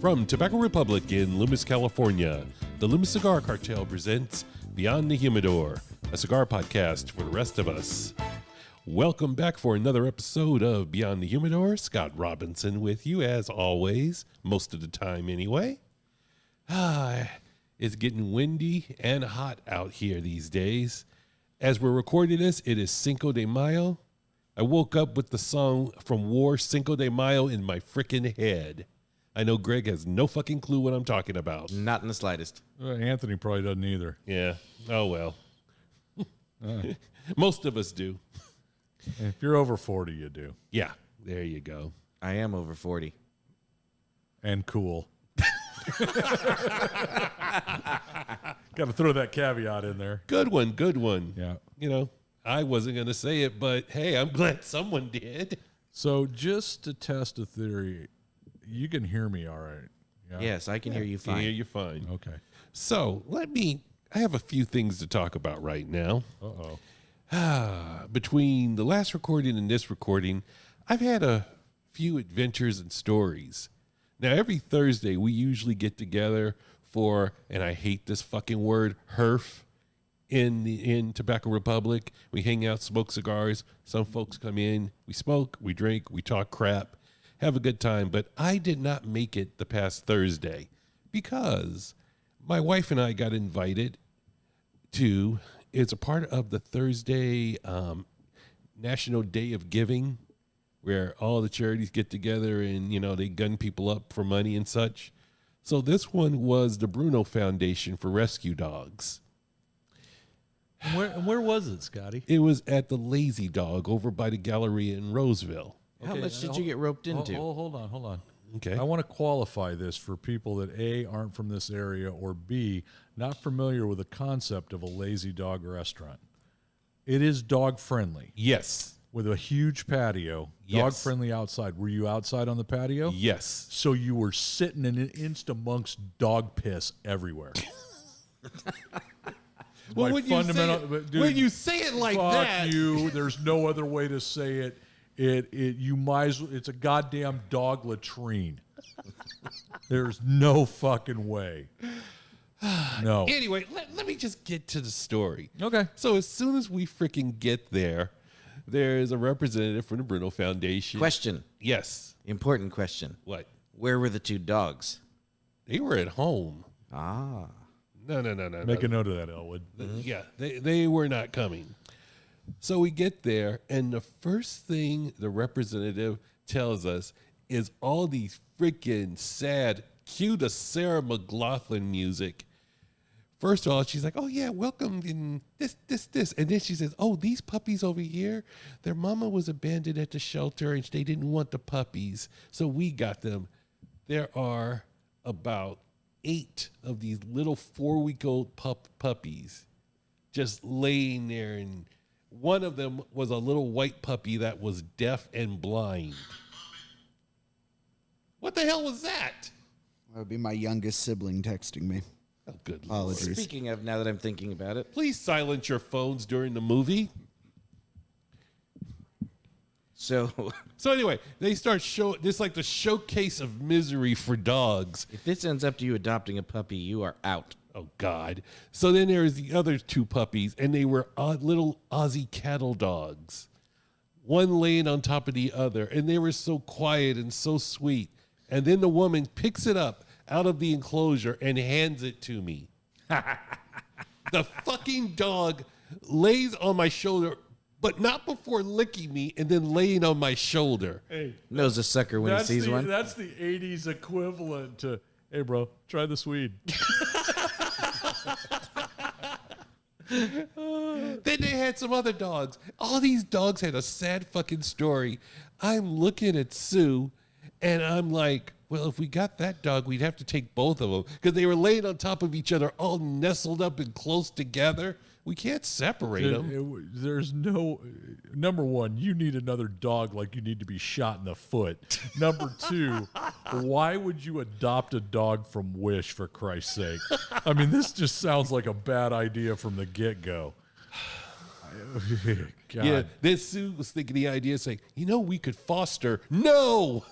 From Tobacco Republic in Loomis, California, the Loomis Cigar Cartel presents Beyond the Humidor, a cigar podcast for the rest of us. Welcome back for another episode of Beyond the Humidor. Scott Robinson with you, as always, most of the time anyway. It's getting windy and hot out here these days. As we're recording this, it is Cinco de Mayo. I woke up with the song from War, Cinco de Mayo, in my frickin' head. I know Greg has no fucking clue what I'm talking about. Not in the slightest. Anthony probably doesn't either. Yeah. Oh, well. Most of us do. If you're over 40, you do. Yeah. There you go. I am over 40. And cool. Got to throw that caveat in there. Good one. Good one. Yeah. You know, I wasn't going to say it, but hey, I'm glad someone did. So just to test a theory, you can hear me all right. Yeah? Yes, I can hear you fine. Yeah, you're fine. Okay. So I have a few things to talk about right now. Uh-oh. Between the last recording and this recording, I've had a few adventures and stories. Now, every Thursday, we usually get together for, and I hate this fucking word, HERF, in Tobacco Republic. We hang out, smoke cigars. Some folks come in, we smoke, we drink, we talk crap, have a good time. But I did not make it the past Thursday because my wife and I got invited to, it's a part of the Thursday National Day of Giving, where all the charities get together and, you know, they gun people up for money and such. So this one was the Bruno Foundation for Rescue Dogs. Where was it, Scotty? It was at the Lazy Dog over by the Galleria in Roseville. How much did you get roped into? Hold on. Okay. I want to qualify this for people that A, aren't from this area, or B, not familiar with the concept of a Lazy Dog restaurant. It is dog friendly. Yes. With a huge patio, dog friendly outside. Were you outside on the patio? Yes. So you were sitting in amongst dog piss everywhere. Well, when you say it like that, fuck you. There's no other way to say it. You might as well, it's a goddamn dog latrine. There's no fucking way. No. Anyway, let me just get to the story. Okay. So as soon as we freaking get there, there's a representative from the Bruno Foundation. Question. Yes. Important question. What? Where were the two dogs? They were at home. Ah. No. Make a note of that, Elwood. Yeah, they were not coming. So we get there, and the first thing the representative tells us is all these freaking sad, cue to Sarah McLachlan music. First of all, she's like, oh, yeah, welcome in this. And then she says, oh, these puppies over here, their mama was abandoned at the shelter, and they didn't want the puppies, so we got them. There are about 8 of these little 4-week-old puppies just laying there, and one of them was a little white puppy that was deaf and blind. What the hell was that? That would be my youngest sibling texting me. Oh, good Apologies. Lord. Speaking of, now that I'm thinking about it. Please silence your phones during the movie. So anyway, they start this like the showcase of misery for dogs. if this ends up to you adopting a puppy, you are out. Oh, God. So then there's the other 2 puppies, and they were little Aussie cattle dogs, one laying on top of the other, and they were so quiet and so sweet. And then the woman picks it up out of the enclosure and hands it to me. The fucking dog lays on my shoulder, but not before licking me and then laying on my shoulder. Hey, Knows a sucker when he sees one. That's the 80s equivalent to, hey, bro, try the Swede. Then they had some other dogs. All these dogs had a sad fucking story. I'm looking at Sue, and I'm like, well, if we got that dog, we'd have to take both of them because they were laying on top of each other, all nestled up and close together. We can't separate them. There's no, number one, you need another dog like you need to be shot in the foot. Number 2, why would you adopt a dog from Wish, for Christ's sake? I mean, this just sounds like a bad idea from the get-go. God. Yeah, then Sue was thinking the idea, saying, we could foster. No!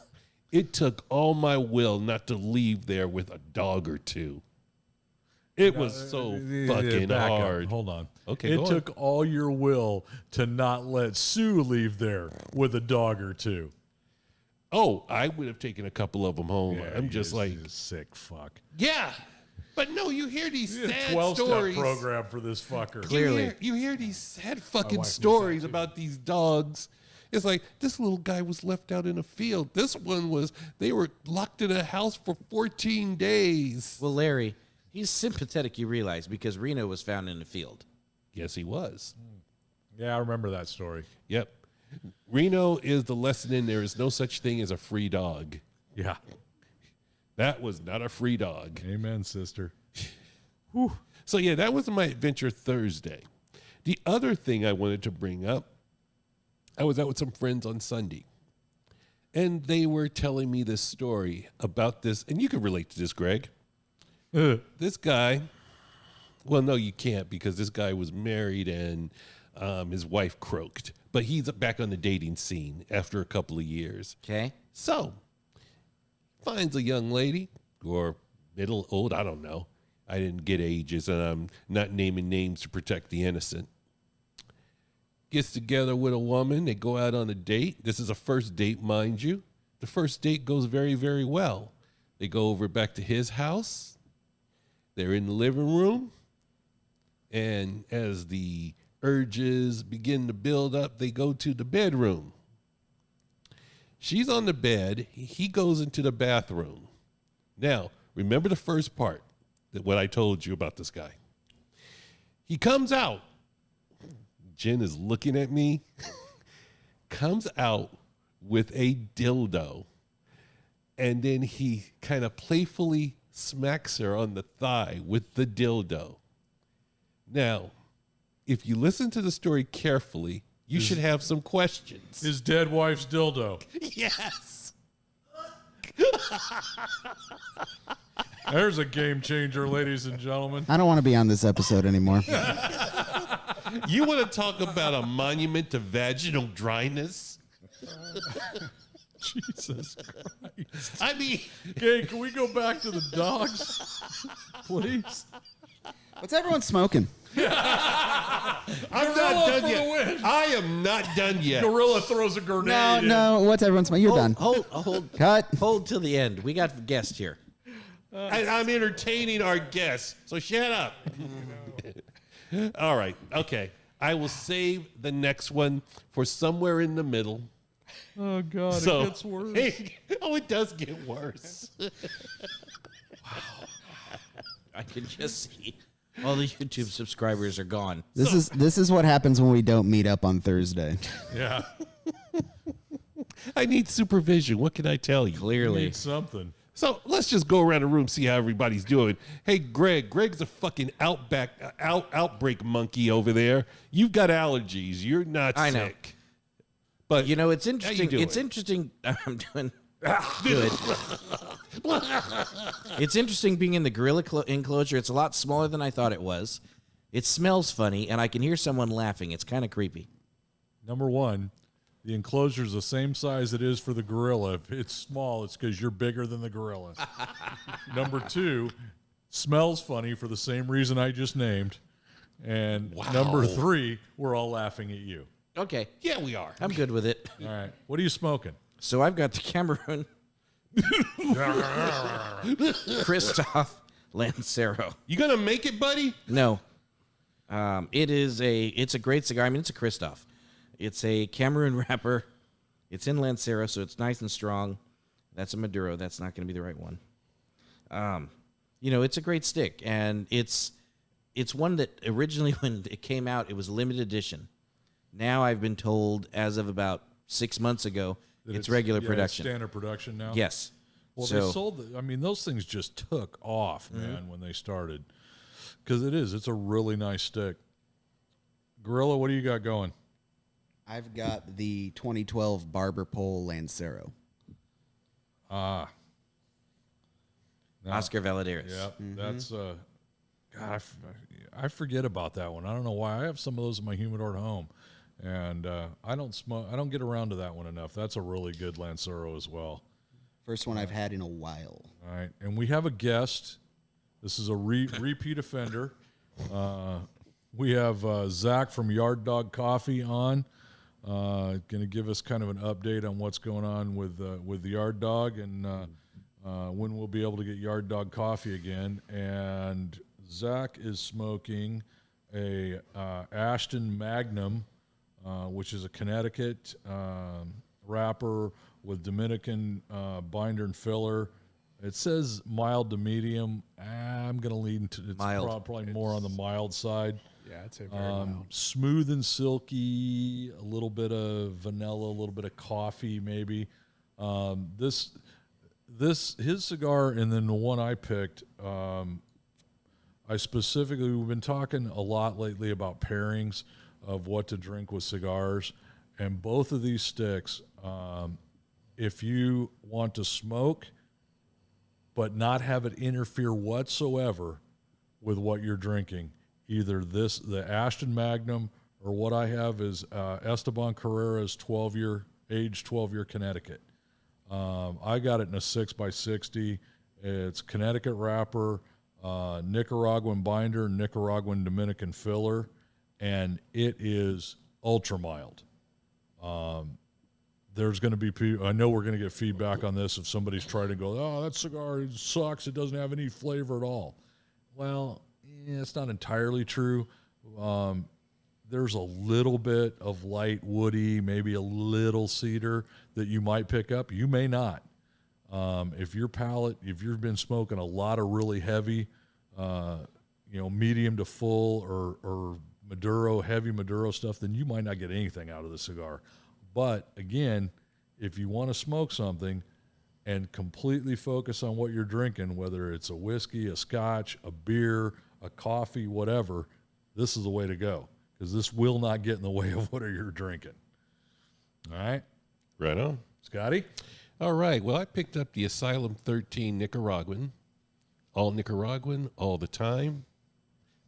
It took all my will not to leave there with a dog or two. It was so fucking back up. hard. Hold on. Okay, It took all your will to not let Sue leave there with a dog or two. Oh, I would have taken a couple of them home. Yeah, I'm just like, you sick fuck. yeah. But no, you hear these You had a sad 12-step stories. program for this fucker. Clearly. You hear these sad fucking wife was stories sad, too. about these dogs. It's like, this little guy was left out in a field. This one was, they were locked in a house for 14 days. Well, Larry, he's sympathetic, you realize, because Reno was found in a field. Yes, he was. Yeah, I remember that story. Yep. Reno is the lesson in there is no such thing as a free dog. Yeah. That was not a free dog. Amen, sister. So, yeah, that was my adventure Thursday. The other thing I wanted to bring up, I was out with some friends on Sunday, and they were telling me this story about this, and you can relate to this, Greg. This guy, well, no, you can't, because this guy was married and his wife croaked, but he's back on the dating scene after a couple of years. Okay? So, finds a young lady, or middle, old, I don't know. I didn't get ages, and I'm not naming names to protect the innocent. Gets together with a woman. They go out on a date. This is a first date, mind you. The first date goes very, very well. They go over back to his house. They're in the living room. And as the urges begin to build up, they go to the bedroom. She's on the bed. He goes into the bathroom. Now, remember the first part, that what I told you about this guy. He comes out. Jen is looking at me. Comes out with a dildo. And then he kind of playfully smacks her on the thigh with the dildo. Now, if you listen to the story carefully, you should have some questions. His dead wife's dildo. Yes. There's a game changer, ladies and gentlemen. I don't want to be on this episode anymore. You want to talk about a monument to vaginal dryness? Jesus Christ. I mean, Okay, can we go back to the dogs, please? What's everyone smoking? I'm Gorilla not done for the yet. win. I am not done yet. Gorilla throws a grenade. No, in. no. What's everyone smoking? You're done. Hold. Cut. Hold till the end. We got a guest here. I'm entertaining our guests, so shut up. All right, okay. I will save the next one for somewhere in the middle. Oh, God, So, it gets worse. it does get worse. I can just see all the YouTube subscribers are gone. This is what happens when we don't meet up on Thursday. Yeah, I need supervision. What can I tell you? Clearly. need something. So let's just go around the room, see how everybody's doing. Hey, Greg. Greg's a fucking outbreak monkey over there. You've got allergies. You're not I know. sick. But You know, it's interesting. doing? It's interesting. I'm doing good. It's interesting being in the gorilla enclosure. It's a lot smaller than I thought it was. It smells funny, and I can hear someone laughing. It's kind of creepy. Number one, the enclosure is the same size it is for the gorilla. If it's small, it's because you're bigger than the gorilla. Number two, smells funny for the same reason I just named. And number three, we're all laughing at you. Okay, yeah, we are. I'm good with it. All right. What are you smoking? So I've got the Cameroon Christoph Lancero. You gonna make it, buddy? No, it's a great cigar. I mean, it's a Christoph. It's a Cameroon wrapper. It's in Lancero, so it's nice and strong. That's a Maduro. That's not going to be the right one. It's a great stick, and it's one that originally when it came out, it was limited edition. Now I've been told, as of about 6 months ago, That it's regular production. It's standard production now? Yes. Well, So- they sold those things just took off, man, when they started. Because it's a really nice stick. Gorilla, what do you got going? I've got the 2012 Barber Pole Lancero. No. Oscar Valadares. Yep, that's God, I forget about that one. I don't know why. I have some of those in my humidor at home, and I don't smoke. I don't get around to that one enough. That's a really good Lancero as well. First one I've had in a while. All right, and we have a guest. This is a repeat offender. We have Zach from Yard Dog Coffee on. Going to give us kind of an update on what's going on with the Yard Dog and when we'll be able to get Yard Dog Coffee again. And Zach is smoking a Ashton Magnum, which is a Connecticut wrapper with Dominican binder and filler. It says mild to medium. I'm going to lean to it's Mild. Probably more on the mild side. Yeah, I'd say very mild. Smooth and silky, a little bit of vanilla, a little bit of coffee, maybe. His cigar, and then the one I picked. We've been talking a lot lately about pairings of what to drink with cigars, and both of these sticks, if you want to smoke but not have it interfere whatsoever with what you're drinking, either the Ashton Magnum, or what I have is Esteban Carrera's 12-year Connecticut. I got it in a 6x60. It's Connecticut wrapper, Nicaraguan binder, Nicaraguan Dominican filler, and it is ultra mild. There's going to be people, I know we're going to get feedback on this if somebody's trying to go, oh, that cigar sucks, it doesn't have any flavor at all. Well, it's not entirely true. There's a little bit of light woody, maybe a little cedar that you might pick up. You may not. If your palate, if you've been smoking a lot of really heavy, medium to full or Maduro, heavy Maduro stuff, then you might not get anything out of the cigar. But again, if you want to smoke something and completely focus on what you're drinking, whether it's a whiskey, a scotch, a beer, a coffee, whatever, this is the way to go, because this will not get in the way of what you're drinking. All right? Right on. Scotty? All right. Well, I picked up the Asylum 13 Nicaraguan. All Nicaraguan, all the time.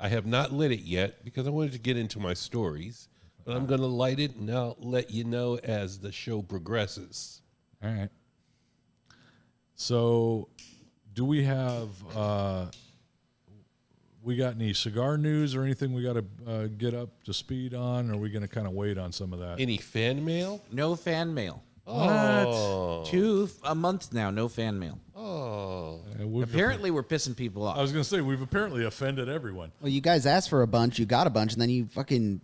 I have not lit it yet because I wanted to get into my stories, but I'm going to light it and I'll let you know as the show progresses. All right. So, do we have, we got any cigar news or anything we got to get up to speed on? Or are we going to kind of wait on some of that? Any fan mail? No fan mail. Oh. A month now, no fan mail. Oh. Apparently, we're pissing people off. I was going to say, we've apparently offended everyone. Well, you guys asked for a bunch, you got a bunch, and then you fucking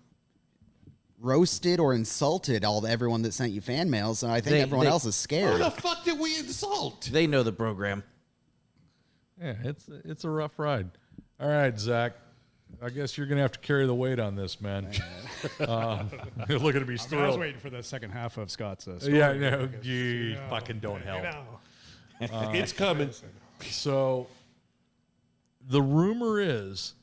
roasted or insulted everyone that sent you fan mail, so I think everyone else is Who scared. the fuck did we insult? They know the program. Yeah, it's a rough ride. All right, Zach. I guess you're going to have to carry the weight on this, man. Look at him, he's I was thrilled. waiting for the second half of Scott's story. Yeah, no, because, you fucking don't help. It's coming. So the rumor is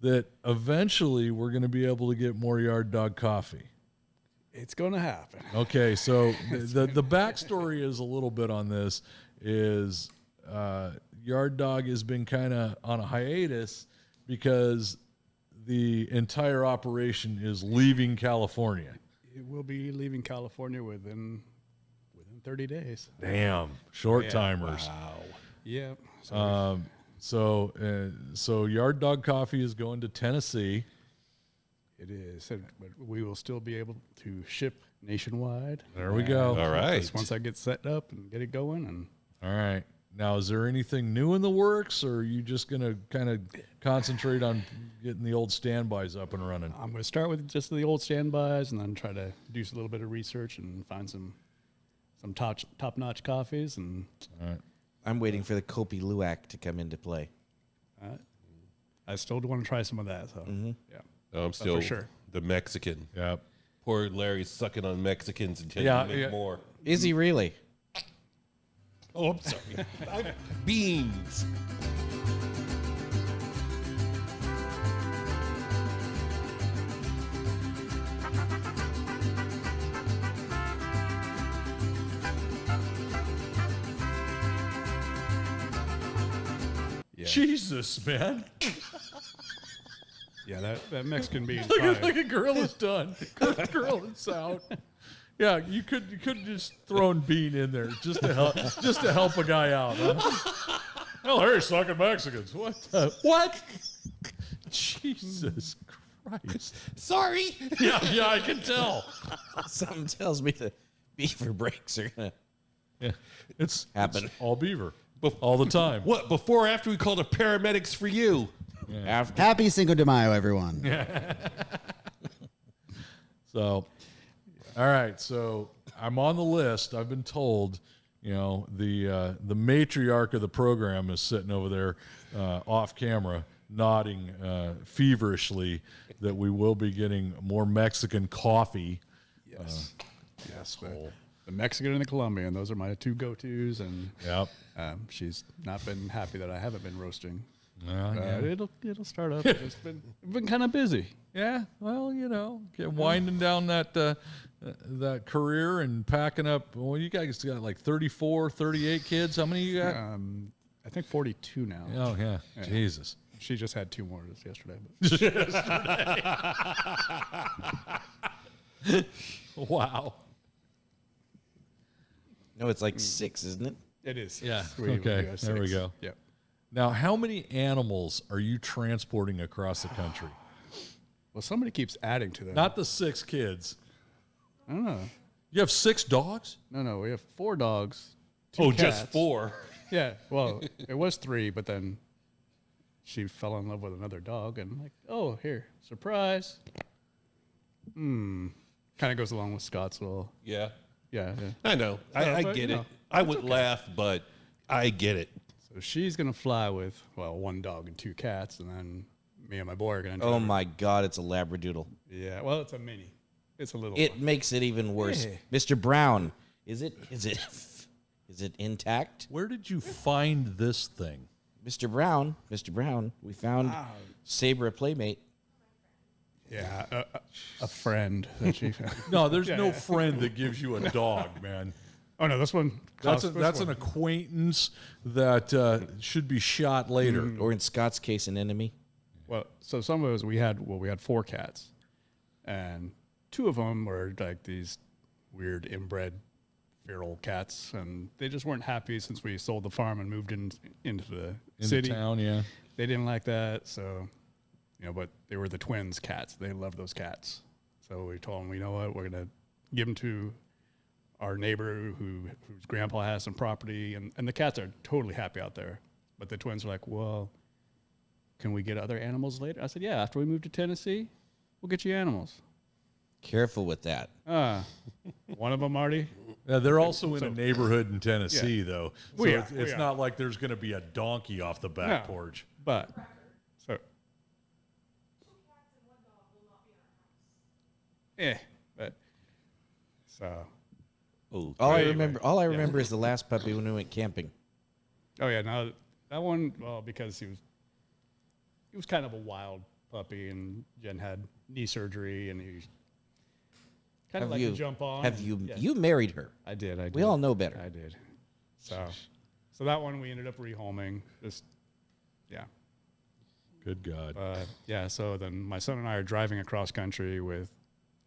that eventually we're going to be able to get more Yard Dog coffee. It's going to happen. Okay, so the backstory is a little bit on this is Yard Dog has been kind of on a hiatus because the entire operation is leaving California. It will be leaving California within 30 days. Damn, short timers. Wow. Yeah. So Yard Dog Coffee is going to Tennessee. It is. But we will still be able to ship nationwide. There we go. All right. Just once I get set up and get it going. And All right. Now, is there anything new in the works, or are you just going to kind of concentrate on getting the old standbys up and running? I'm going to start with just the old standbys and then try to do a little bit of research and find some top-notch coffees. And All right. I'm waiting for the Kopi Luwak to come into play. I still do want to try some of that. So, yeah. Oh, I'm still for sure. the Mexican. Yep. Poor Larry's sucking on Mexicans until Yeah, he make yeah. more. Is he really? Oh, I'm sorry. Beans. Yeah. Jesus, man. Yeah, that Mexican bean Look pie. at grill is done. Grill is out. Yeah, you could just thrown Bean in there just to help a guy out. Huh? Oh, hey, sucking Mexicans. What? Jesus Christ. Sorry. Yeah, I can tell. Something tells me the beaver breaks are gonna It's happen. It's all beaver. All the time. What, before or after we called the paramedics for you? After Happy Cinco de Mayo, everyone. So, all right. So I'm on the list. I've been told, the matriarch of the program is sitting over there off camera, nodding feverishly that we will be getting more Mexican coffee. Yes. Yes. The Mexican and the Colombian. Those are my two go-tos. And Yep. she's not been happy that I haven't been roasting. Yeah. It'll start up. It's been kind of busy. Yeah, well, winding down that career and packing up. Well, you guys got like 34, 38 kids. How many you got? I think 42 now. Oh, yeah. Jesus. She just had 2 more just yesterday. But. Wow. no, it's like 6, isn't it? It is. Yeah. We Okay, got there we 6. go. Yep. Now, how many animals are you transporting across the country? Well, somebody keeps adding to them. Not the 6 kids. I don't know. You have 6 dogs? No, we have 4 dogs. 2 Just cats. 4. Yeah. Well, it was 3, but then she fell in love with another dog, and like, oh, here, surprise. Kind of goes along with Scottsville. Yeah. Yeah. I know. I but, get you it. know, I would laugh, but I get it. So she's gonna fly with 1 dog and 2 cats, and then me and my boy are gonna. Oh drive her. my God, it's a Labradoodle. Yeah. Well, it's a mini. It's a little. It one. makes it even worse. Yeah. Mr. Brown, is it intact? Where did you find this thing? Mr. Brown, we found Saber a playmate. Yeah. A friend that she found. No, there's no friend that gives you a dog, man. Oh no, this one. That's this an one. acquaintance that should be shot later. Or in Scott's case, an enemy. Well, so some of us we had 4 cats, and 2 of them were like these weird inbred feral cats, and they just weren't happy since we sold the farm and moved into the In city. the town, yeah. They didn't like that, so but they were the twins' cats. They loved those cats, so we told them, you know what, we're gonna give them to our neighbor whose grandpa has some property, and the cats are totally happy out there. But the twins are like, well, can we get other animals later? I said, yeah, after we move to Tennessee, we'll get you animals. Careful with that. One of them, Marty. Yeah, they're also in a neighborhood in Tennessee, though. So We are, it's we are. not like there's going to be a donkey off the back No. porch. But, so, but, so, Oh, All I Anyway, remember is the last puppy when we went camping. oh yeah, now that one, well, because he was kind of a wild puppy, and Jen had knee surgery, and he kind of like to jump on. Have you Yeah. you married her? I did. We all know better. I did. So that one we ended up rehoming. Just, yeah. Good God. Yeah, so then my son and I are driving across country with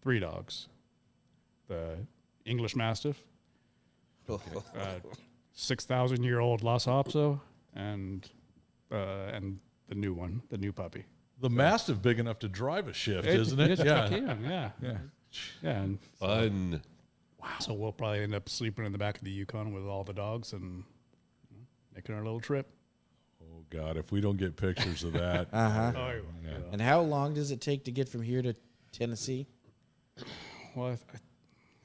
3 dogs. The English Mastiff, 6,000-year-old Lhasa Apso, and the new one, the new puppy. The Mastiff big enough to drive a shift, It isn't it? is, Yeah. it can, yeah. Yeah. Yeah, and fun. so we'll probably end up sleeping in the back of the Yukon with all the dogs and making our little trip. Oh, God, if we don't get pictures of that. Oh, Yeah. And how long does it take to get from here to Tennessee? well,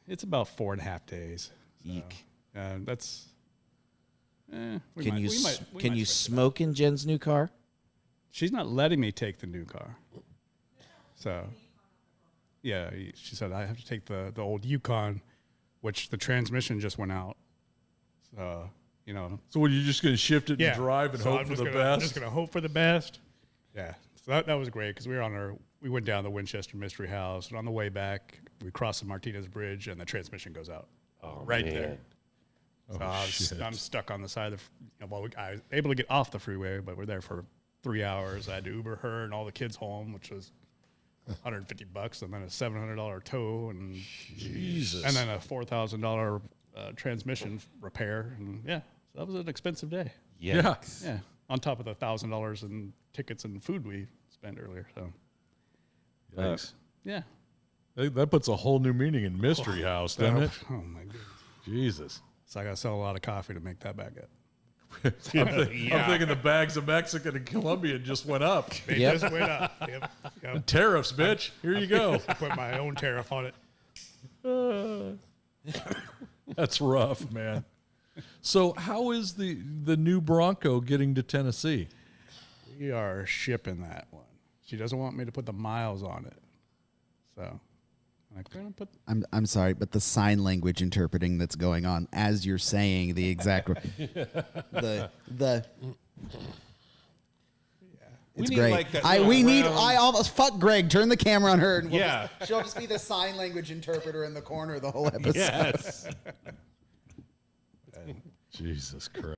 it's about 4.5 days. Eek. That's. Can you smoke in Jen's new car? She's not letting me take the new car. So, yeah, she said I have to take the old Yukon, which the transmission just went out. So, So, are you just going to shift it and drive and So hope I'm for just the gonna- I'm best? just gonna hope for the best. Yeah. So that was great because we went down the Winchester Mystery House, and on the way back we crossed the Martinez Bridge, and the transmission goes out. Right there. So I'm stuck on the side of I was able to get off the freeway, but we're there for 3 hours. I had to Uber her and all the kids home, which was $150, and then a $700 tow, and Jesus. and then a $4,000 transmission repair, and yeah, so that was an expensive day. Yeah. Yeah, on top of the $1,000 in tickets and food we spent earlier. So Thanks. yeah, That puts a whole new meaning in Mystery House, doesn't it? Oh my goodness! Jesus. So I got to sell a lot of coffee to make that back up. I'm thinking the bags of Mexican and Colombian just went up. They Yep. just went up. Yep. Tariffs, bitch. Here you go. I put my own tariff on it. That's rough, man. So how is the new Bronco getting to Tennessee? We are shipping that one. She doesn't want me to put the miles on it, so I'm gonna put. I'm sorry, but the sign language interpreting that's going on as you're saying the exact the We it's need, great. like, that I little round- almost fuck Greg. Turn the camera on her, and Yeah. she'll just be the sign language interpreter in the corner the whole episode. Yes. Jesus Christ.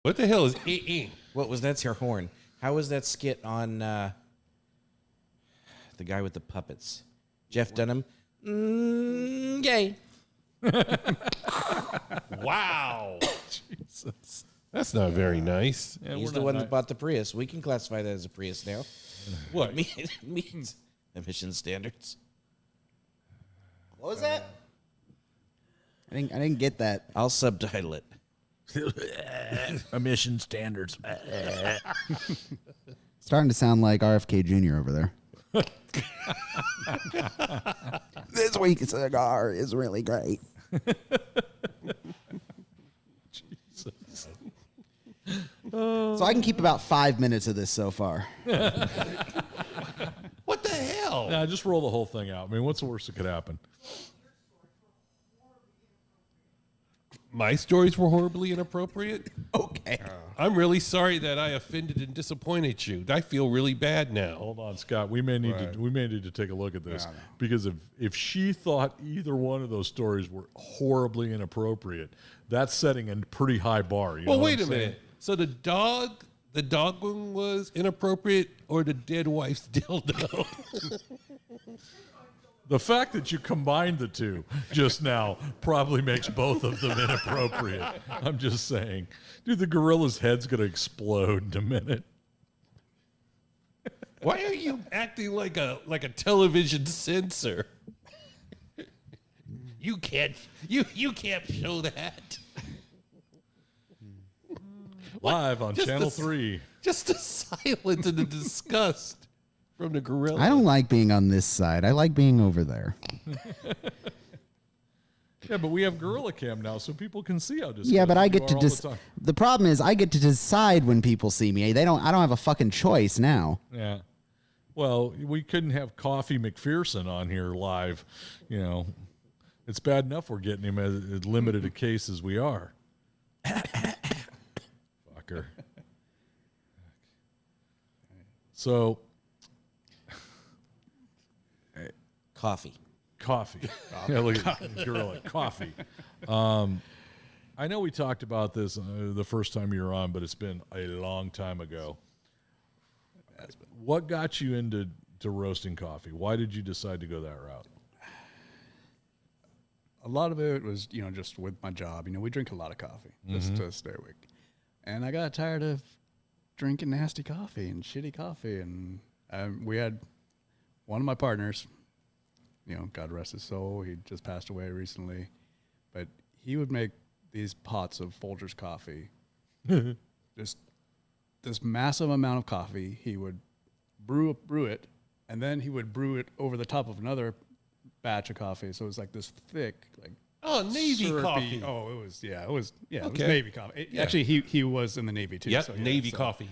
What the hell is E? What was that's your horn? How was that skit on the guy with the puppets? Jeff Dunham? Gay. Wow. Jesus. That's not very nice. Yeah, He's we're the not one ni- that bought the Prius. We can classify that as a Prius now. What? Means emission standards. What was that? I didn't get that. I'll subtitle it. emission standards. Starting to sound like RFK Jr. over there. This week's cigar is really great. So I can keep about 5 minutes of this so far. What the hell? Nah, just roll the whole thing out. I mean, what's the worst that could happen? My stories were horribly inappropriate. Okay. I'm really sorry that I offended and disappointed you. I feel really bad now. Hold on, Scott. We may need to take a look at this because if she thought either one of those stories were horribly inappropriate, that's setting a pretty high bar. You Well, know wait what a I'm saying? minute. So the dog one was inappropriate, or the dead wife's dildo? The fact that you combined the two just now probably makes both of them inappropriate. I'm just saying. Dude, the gorilla's head's going to explode in a minute. Why are you acting like a television censor? You can't show that. Live on Just Channel the- 3. Just the silence and the disgust from the gorilla. I don't like being on this side. I like being over there. Yeah, but we have Gorilla Cam now, so people can see how disgusting Yeah, but I you get to are all the just. time. The problem is, I get to decide when people see me. I don't have a fucking choice now. Yeah. Well, we couldn't have Coffee McPherson on here live. You know, it's bad enough we're getting him as limited a case as we are. Fucker. So, Coffee. coffee. Yeah, look at Gorilla. Coffee. I know we talked about this the first time you were on, but it's been a long time ago. What got you into roasting coffee? Why did you decide to go that route? A lot of it was, just with my job. We drink a lot of coffee just to stay awake. And I got tired of drinking nasty coffee and shitty coffee. And we had one of my partners, God rest his soul, he just passed away recently. But he would make these pots of Folgers coffee. Just this massive amount of coffee. He would brew it and then he would brew it over the top of another batch of coffee. So it was like this thick, like Navy syrupy. coffee. Oh, it was it was Okay. Navy coffee. Actually, he was in the Navy too. Yep, so, yeah, Navy so- coffee.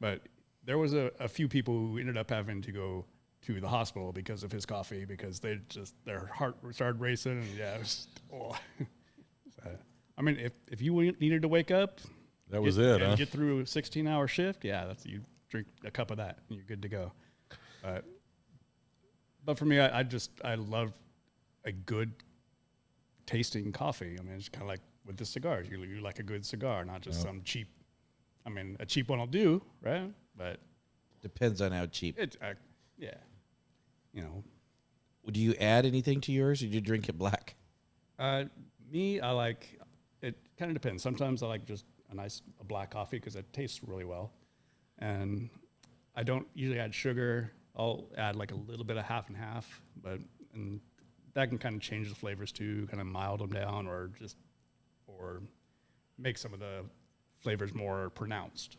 But there was a few people who ended up having to go to the hospital because of his coffee, because their heart started racing, and it was. So, I mean, if you needed to wake up, That was it, huh? Get through a 16-hour shift, you drink a cup of that and you're good to go. But for me, I love a good tasting coffee. I mean, it's kind of like with the cigars. You like a good cigar, not just some cheap. I mean, a cheap one will do, right? But Depends on how cheap. yeah, you know. Do you add anything to yours, or do you drink it black? Me, I like it. Kind of depends. Sometimes I like just a black coffee because it tastes really well, and I don't usually add sugar. I'll add like a little bit of half and half, and that can kind of change the flavors too, kind of mild them down, or make some of the flavors more pronounced.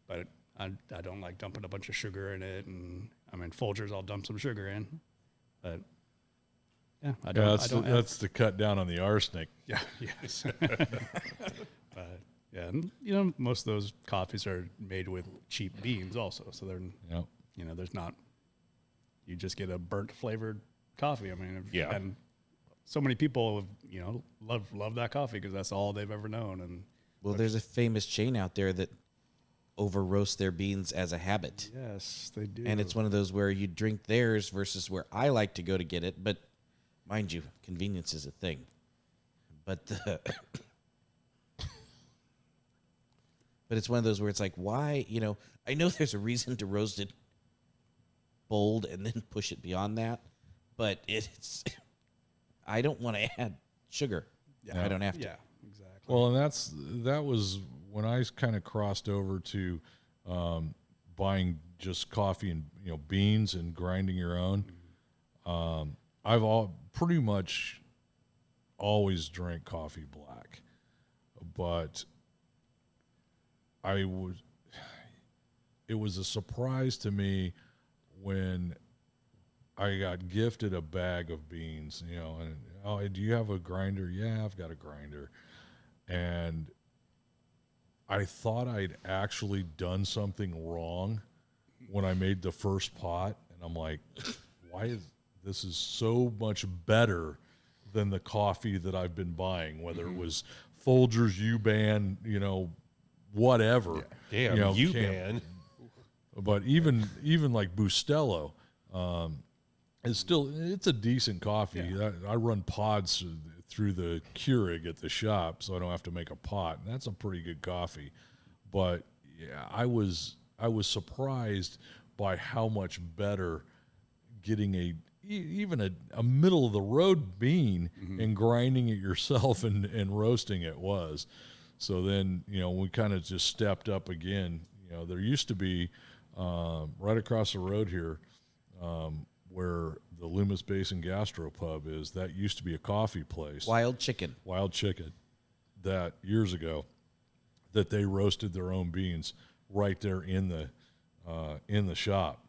But I don't like dumping a bunch of sugar in it, and I mean Folgers, I'll dump some sugar in, but yeah, I don't. That's to cut down on the arsenic. Yeah, yes. Yeah, and most of those coffees are made with cheap beans also, so they're there's not. You just get a burnt flavored coffee. I mean, Yeah. and so many people love that coffee because that's all they've ever known. And Well, there's a famous chain out there that over roast their beans as a habit. yes, they do. And it's one of those where you drink theirs versus where I like to go to get it. But mind you, convenience is a thing. But but it's one of those where it's like, why? I know there's a reason to roast it bold and then push it beyond that. But it's, I don't want to add sugar. I don't have to. Yeah, exactly. Well, and that was when I kind of crossed over to buying just coffee and beans and grinding your own. I've pretty much always drank coffee black, but it was a surprise to me when I got gifted a bag of beans, and do you have a grinder? Yeah, I've got a grinder. And I thought I'd actually done something wrong when I made the first pot, and I'm like, this is so much better than the coffee that I've been buying, whether it was Folgers, U-Ban, whatever. Damn, U-Ban. But even like Bustelo, it's a decent coffee. Yeah. I run pods through the Keurig at the shop, so I don't have to make a pot. And that's a pretty good coffee. But yeah, I was surprised by how much better getting even a middle of the road bean and grinding it yourself and roasting it was. So then we kind of just stepped up again. There used to be right across the road here, where the Loomis Basin Gastropub is, that used to be a coffee place. Wild chicken. That years ago, that they roasted their own beans right there in the shop.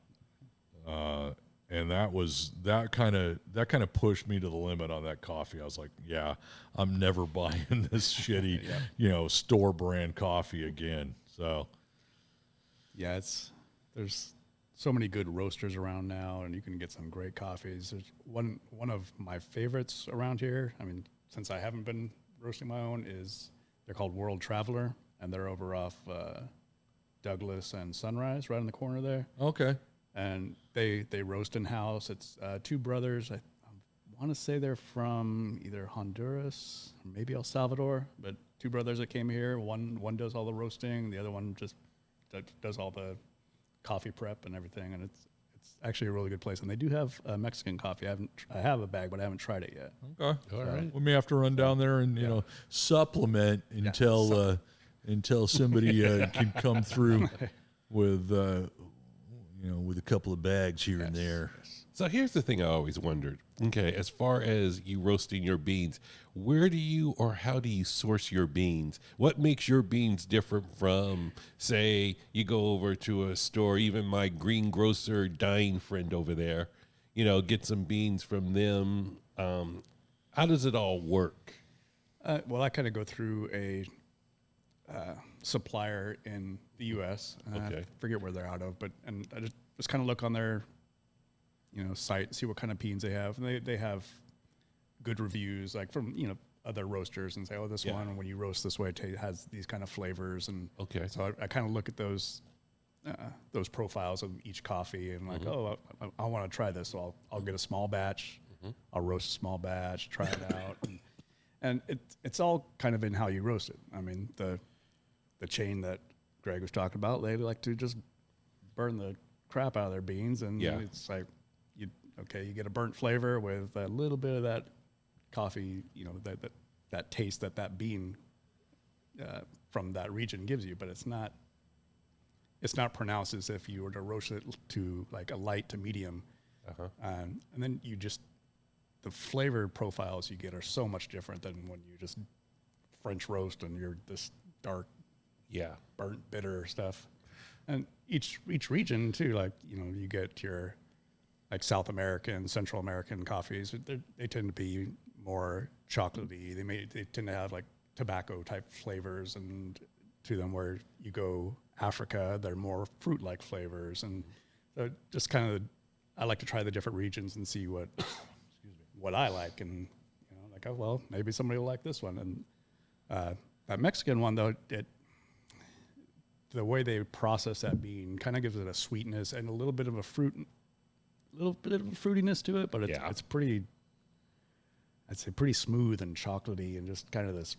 And that kind of pushed me to the limit on that coffee. I was like, yeah, I'm never buying this shitty, store brand coffee again. So Yeah, there's so many good roasters around now, and you can get some great coffees. There's one of my favorites around here. I mean, since I haven't been roasting my own, they're called World Traveler, and they're over off Douglas and Sunrise, right in the corner there. okay. And they roast in house. It's two brothers. I want to say they're from either Honduras or maybe El Salvador, but two brothers that came here. One does all the roasting, the other one just does all the coffee prep and everything. And it's actually a really good place. And they do have Mexican coffee. I have a bag, but I haven't tried it yet. Okay. All right. We may have to run down there and supplement until somebody can come through with with a couple of bags here and there. Yes. So here's the thing I always wondered. Okay, as far as you roasting your beans, where do you or how do you source your beans? What makes your beans different from, say, you go over to a store, even my greengrocer dying friend over there, get some beans from them. How does it all work? Well, I kind of go through a supplier in the U.S. Okay. I forget where they're out of, and I just kind of look on their site, see what kind of beans they have. And they have good reviews, like from other roasters, and say, oh, this one when you roast this way, it has these kind of flavors. And Okay. so I kind of look at those profiles of each coffee, and like, oh, I want to try this, so I'll get a small batch, I'll roast a small batch, try it out, and it's all kind of in how you roast it. I mean, the chain that Greg was talking about, they like to just burn the crap out of their beans, and it's like you get a burnt flavor with a little bit of that coffee, that taste that bean from that region gives you, but it's not pronounced as if you were to roast it to like a light to medium. And then the flavor profiles you get are so much different than when you just French roast and you're this dark, burnt, bitter stuff. And each region too, like, you get your like South American, Central American coffees, they tend to be more chocolatey. They tend to have like tobacco type flavors and to them, where you go Africa, they're more fruit-like flavors. And so just kind of, I like to try the different regions and see what I like. And, like, oh, well, maybe somebody will like this one. And that Mexican one, though, the way they process that bean kind of gives it a sweetness and a little bit of a fruitiness to it, but it's pretty, I'd say pretty smooth and chocolatey and just kind of this.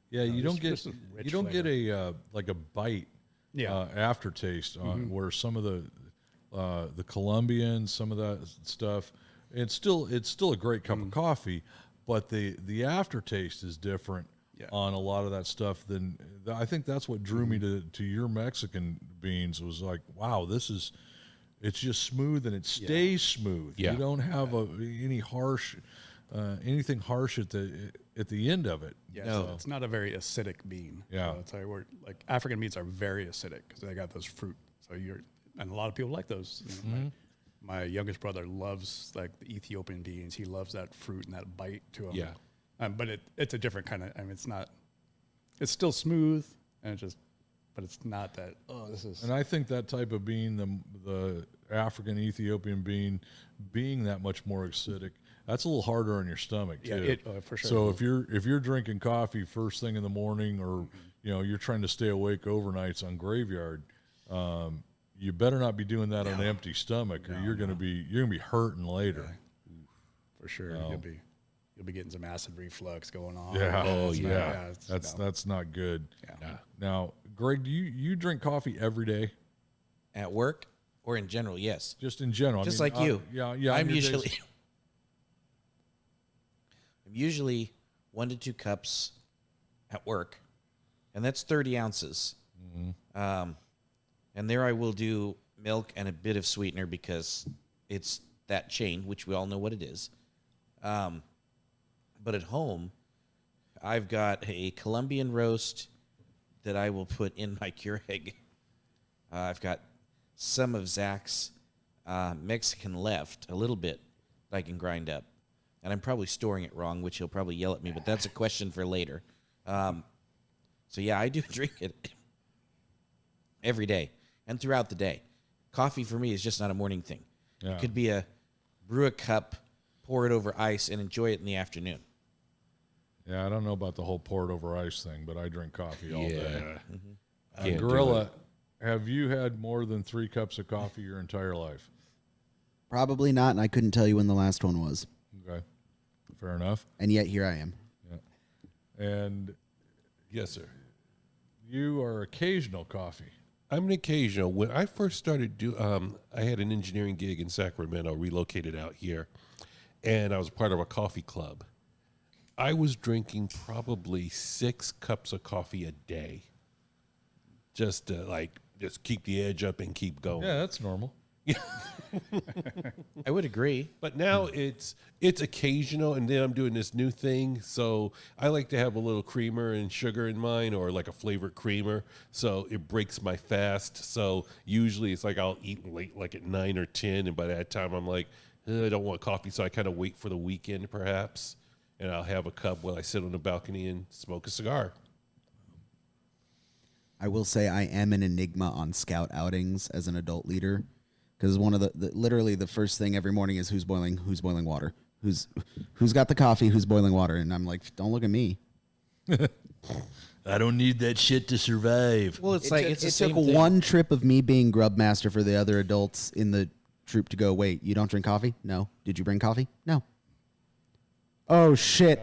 Yeah, you don't get a like a bite aftertaste where some of the Colombian, some of that stuff. It's still a great cup of coffee, but the aftertaste is different on a lot of that stuff. Than I think that's what drew me to your Mexican beans was like, wow, it's just smooth and it stays smooth. Yeah. You don't have any harsh. Anything harsh at the end of it. Yeah, so it's not a very acidic bean. Yeah, I'll tell you where, like, African beans are very acidic because they got those fruit. So and a lot of people like those. My youngest brother loves like the Ethiopian beans. He loves that fruit and that bite to them. Yeah, but it's a different kind of. I mean, it's still smooth and but it's not that. Oh, this is. And I think that type of bean, the African Ethiopian bean, being that much more acidic. That's a little harder on your stomach too. For sure. So if you're drinking coffee first thing in the morning, or you're trying to stay awake overnights on graveyard, you better not be doing that on an empty stomach, or you're gonna be hurting later. Yeah. For sure, you'll be getting some acid reflux going on. Yeah. Oh, That's not good. Yeah. Now, Greg, do you drink coffee every day? At work or in general? Yes. Just in general. Just like you. Yeah. I'm usually 1 to 2 cups at work, and that's 30 ounces. And there I will do milk and a bit of sweetener because it's that chain, which we all know what it is. But at home, I've got a Colombian roast that I will put in my Keurig. I've got some of Zach's Mexican left, a little bit that I can grind up. And I'm probably storing it wrong, which he'll probably yell at me, but that's a question for later. So, yeah, I do drink it every day and throughout the day. Coffee for me is just not a morning thing. Yeah. It could be brew a cup, pour it over ice, and enjoy it in the afternoon. Yeah, I don't know about the whole pour it over ice thing, but I drink coffee all day. Can't do Gorilla, have you had more than 3 cups of coffee your entire life? Probably not, and I couldn't tell you when the last one was. Okay, fair enough. And yet here I am. Yeah. And yes, sir. You are occasional coffee. I'm an occasional. When I first started I had an engineering gig in Sacramento, relocated out here, and I was part of a coffee club. I was drinking probably 6 cups of coffee a day, just to just keep the edge up and keep going. Yeah, that's normal. I would agree. But now it's occasional, and then I'm doing this new thing. So I like to have a little creamer and sugar in mine, or like a flavored creamer. So it breaks my fast. So usually it's like I'll eat late, like at 9 or 10, and by that time I'm like, I don't want coffee. So I kind of wait for the weekend, perhaps, and I'll have a cup while I sit on the balcony and smoke a cigar. I will say I am an enigma on scout outings as an adult leader, because one of the literally the first thing every morning is who's boiling water, who's got the coffee, who's boiling water, and I'm like, don't look at me. I don't need that shit to survive. Well, it's like it's the It same took thing. one trip of me being grub master for the other adults in the troop to go, wait, you don't drink coffee? No. Did you bring coffee? No. Oh shit.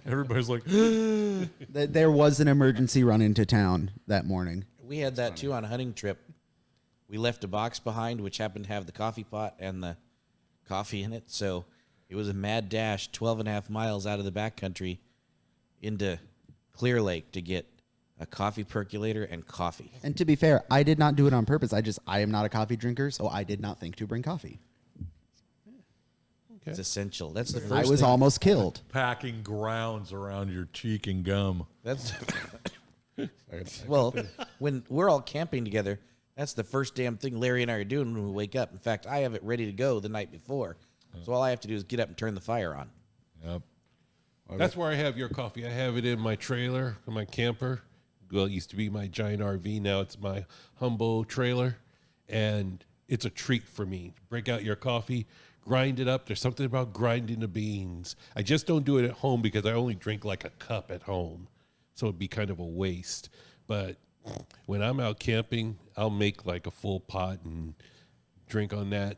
Everybody's like, There was an emergency run into town that morning. We had that too on a hunting trip. We left a box behind, which happened to have the coffee pot and the coffee in it. So it was a mad dash 12 and a half miles out of the backcountry into Clear Lake to get a coffee percolator and coffee. And to be fair, I did not do it on purpose. I am not a coffee drinker, so I did not think to bring coffee. It's essential. That's the first I was thing. almost killed. packing grounds around your cheek and gum. That's well, when we're all camping together, that's the first damn thing Larry and I are doing when we wake up. In fact, I have it ready to go the night before. So all I have to do is get up and turn the fire on. Yep. That's where I have your coffee. I have it in my trailer, in my camper. Well, it used to be my giant RV. Now it's my humble trailer. And it's a treat for me. Break out your coffee, grind it up. There's something about grinding the beans. I just don't do it at home because I only drink like a cup at home. So it'd be kind of a waste. But when I'm out camping, I'll make like a full pot and drink on that.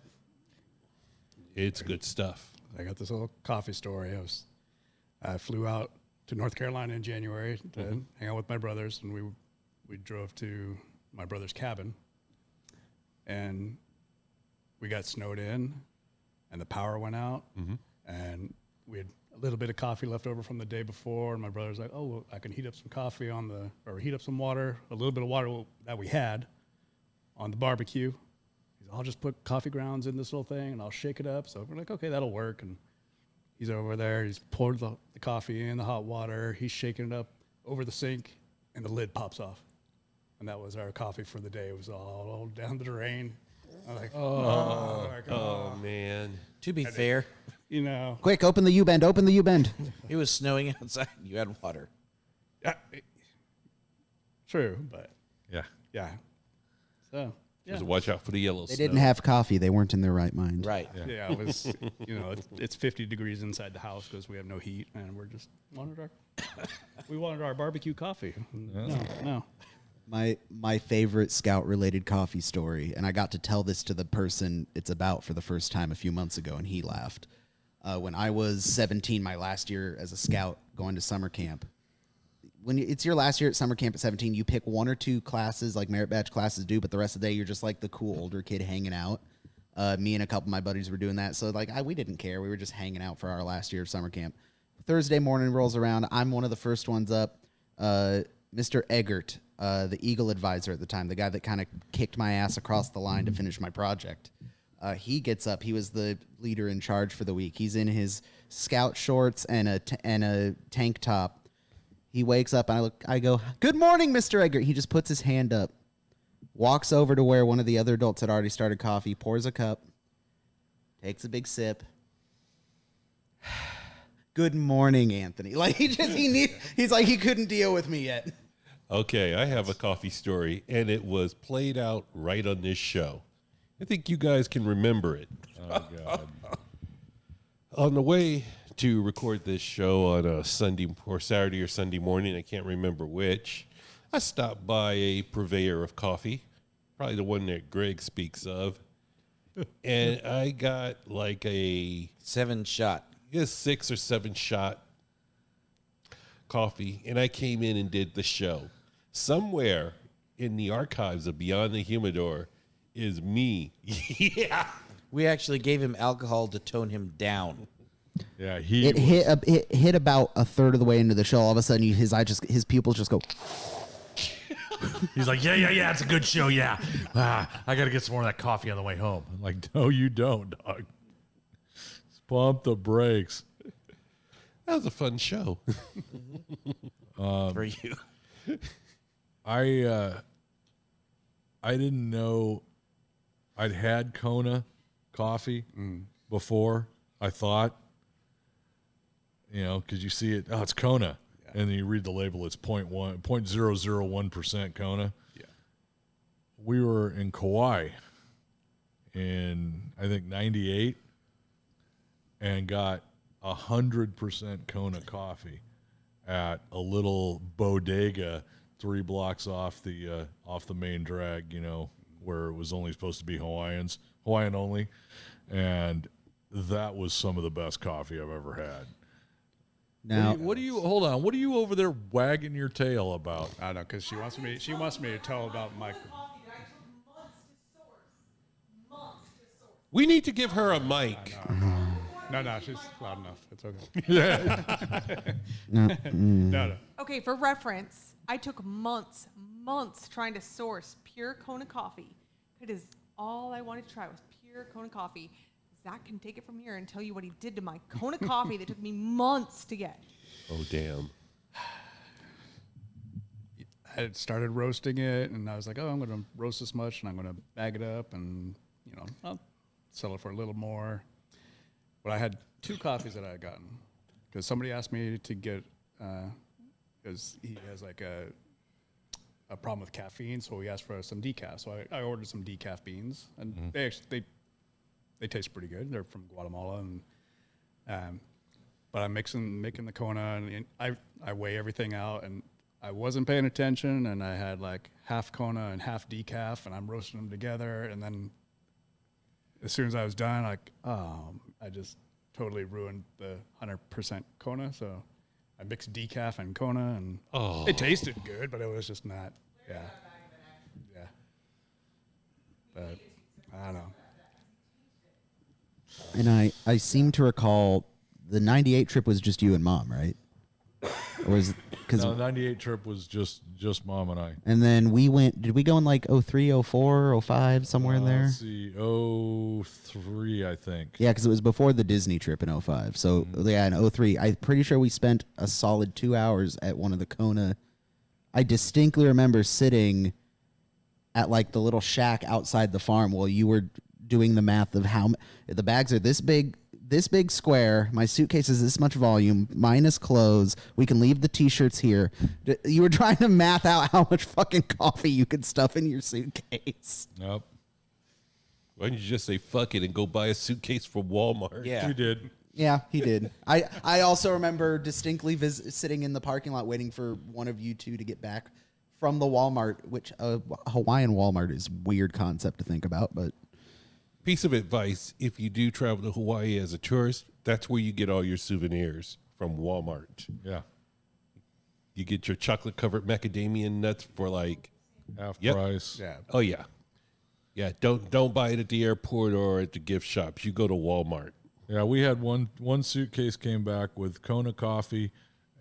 It's good stuff. I got this little coffee story. I flew out to North Carolina in January to hang out with my brothers, and we drove to my brother's cabin, and we got snowed in, and the power went out, and we had a little bit of coffee left over from the day before, and my brother's like, "Oh, well, I can heat up some coffee or heat up some water, a little bit of water that we had on the barbecue." I'll just put coffee grounds in this little thing and I'll shake it up. So we're like, okay, that'll work. And he's over there. He's poured the coffee in the hot water. He's shaking it up over the sink and the lid pops off. And that was our coffee for the day. It was all down the drain. I'm like, Oh, man. To be fair, you know, Quick, open the U-bend, open the U-bend. it was snowing outside. You had water. yeah, true, but Yeah. yeah. So, yeah. Just watch out for the yellow They snow. didn't have coffee. They weren't in their right mind. Right. Yeah, it was, it's 50 degrees inside the house because we have no heat, and we wanted our barbecue coffee. No. My favorite scout-related coffee story, and I got to tell this to the person it's about for the first time a few months ago, and he laughed. When I was 17, my last year as a scout going to summer camp, when it's your last year at summer camp at 17, you pick one or two classes, like merit badge classes do, but the rest of the day you're just like the cool older kid hanging out. Me and a couple of my buddies were doing that, so like we didn't care. We were just hanging out for our last year of summer camp. Thursday morning rolls around. I'm one of the first ones up. Mr. Eggert, the Eagle advisor at the time, the guy that kind of kicked my ass across the line to finish my project. He gets up. He was the leader in charge for the week. He's in his scout shorts and a tank top. He wakes up, and I go, "Good morning, Mr. Eggert." He just puts his hand up, walks over to where one of the other adults had already started coffee, pours a cup, takes a big sip. "Good morning, Anthony." Like he's like he couldn't deal with me yet. Okay, I have a coffee story, and it was played out right on this show. I think you guys can remember it. Oh, God. On the way to record this show on a Sunday or Saturday or Sunday morning, I can't remember which, I stopped by a purveyor of coffee, probably the one that Greg speaks of, and I got like a 7-shot. 6 or 7 shot coffee, and I came in and did the show. Somewhere in the archives of Beyond the Humidor is me. Yeah. We actually gave him alcohol to tone him down. Yeah, It hit about a third of the way into the show. All of a sudden, his pupils just go. He's like, yeah, it's a good show, yeah. I got to get some more of that coffee on the way home. I'm like, no, you don't, dog. Just pump the brakes. That was a fun show. For you. I didn't know I'd had Kona coffee before. I thought, because you see it, it's Kona, and then you read the label, it's 0.001% Kona. Yeah. We were in Kauai in I think '98, and got 100% Kona coffee at a little bodega 3 blocks off the main drag, where it was only supposed to be Hawaiian only, and that was some of the best coffee I've ever had. Now, Hold on, what are you over there wagging your tail about? I don't know, because she wants me to tell about my. We need to give her a mic. No, she's loud enough. It's okay. No. Okay, for reference, I took months trying to source pure Kona coffee. It is all I wanted to try was pure Kona coffee. Zach can take it from here and tell you what he did to my Kona coffee that took me months to get. Oh, damn. I had started roasting it, and I was like, I'm going to roast this much, and I'm going to bag it up, and, I'll sell it for a little more. But I had 2 coffees that I had gotten, because somebody asked me to get, because he has like a problem with caffeine, so he asked for some decaf. So I ordered some decaf beans, and they taste pretty good. They're from Guatemala, and but I'm making the Kona, and I weigh everything out, and I wasn't paying attention, and I had like half Kona and half decaf, and I'm roasting them together, and then as soon as I was done, I just totally ruined the 100% Kona. So I mixed decaf and Kona, and it tasted good, but it was just not. Yeah. But I don't know. and I seem to recall the '98 trip was just you and Mom, right? Or was it because No, the '98 trip was just Mom and I. and then we went? Did we go in like 03, 04, 05, somewhere in there? Let's see, 03, I think. Yeah, because it was before the Disney trip in 05. So yeah, in 03, I'm pretty sure we spent a solid 2 hours at one of the Kona. I distinctly remember sitting at like the little shack outside the farm while you were doing the math of how the bags are this big square. My suitcase is this much volume, minus clothes. We can leave the T-shirts here. You were trying to math out how much fucking coffee you could stuff in your suitcase. Nope. Why don't you just say fuck it and go buy a suitcase from Walmart? Yeah. You did. Yeah, he did. I also remember distinctly sitting in the parking lot waiting for one of you two to get back from the Walmart, which Hawaiian Walmart is a weird concept to think about, but Piece of advice, if you do travel to Hawaii as a tourist, that's where you get all your souvenirs, from Walmart. Yeah. You get your chocolate-covered macadamia nuts for like, Half Yep. price. Yeah. oh yeah. Yeah, don't buy it at the airport or at the gift shops. You go to Walmart. Yeah, we had one suitcase came back with Kona coffee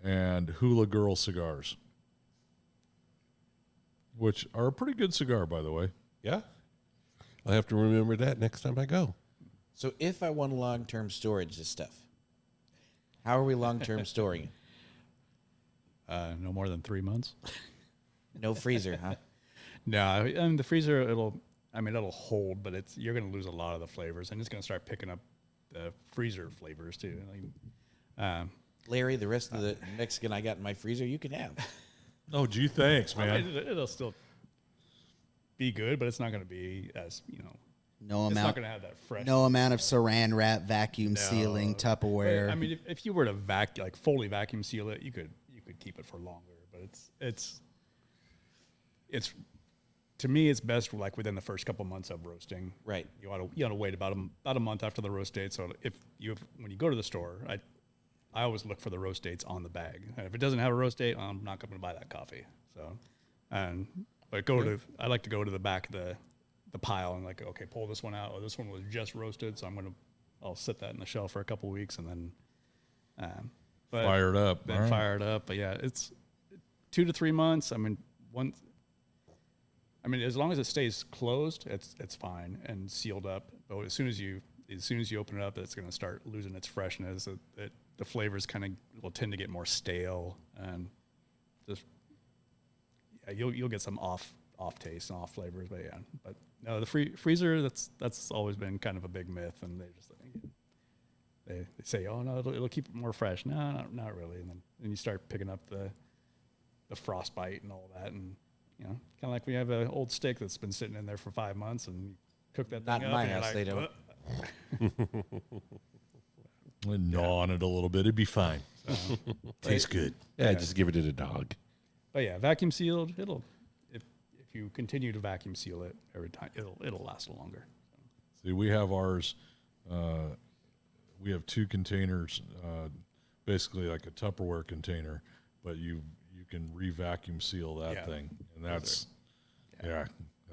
and Hula Girl cigars, which are a pretty good cigar, by the way. Yeah? I'll have to remember that next time I go. So if I want long-term storage this stuff, how are we long-term storing it? No more than 3 months. No freezer, huh? No, I mean, the freezer, it'll hold, but you're going to lose a lot of the flavors, and it's going to start picking up the freezer flavors too. Larry, the rest of the Mexican I got in my freezer, you can have. Oh, gee, thanks, I man. mean, it'll still be good, but it's not going to be as, no it's not amount going to have that fresh. no amount of saran wrap, vacuum sealing, Tupperware. I mean, if you were to fully vacuum seal it, you could keep it for longer, but it's to me, it's best like within the first couple months of roasting. Right. You ought to wait about a month after the roast date. So when you go to the store, I always look for the roast dates on the bag. And if it doesn't have a roast date, I'm not going to buy that coffee. So, I like to go to the back of the pile and like, okay, pull this one out. Oh, this one was just roasted, so I'll set that in the shelf for a couple of weeks and then Fire it up. Then All right. fire it up. But yeah, it's 2 to 3 months. I mean, I mean, as long as it stays closed, it's fine and sealed up. But as soon as you open it up, it's going to start losing its freshness. The flavors kind of will tend to get more stale, and just you'll get some off taste and off flavors. But yeah, but no, the freezer that's always been kind of a big myth, and they say, oh no, it'll keep it more fresh. No, not really. And then you start picking up the frostbite and all that, and kind of like we have an old steak that's been sitting in there for 5 months, and you cook that Not thing in up, my and you're house, like, they don't. And gnaw on it a little bit. It'd be fine. Tastes good. Yeah, just give it to the dog. But yeah, vacuum sealed. If you continue to vacuum seal it every time, it'll last longer. See, we have ours. We have 2 containers, basically like a Tupperware container, but you can re-vacuum seal that thing, and that's that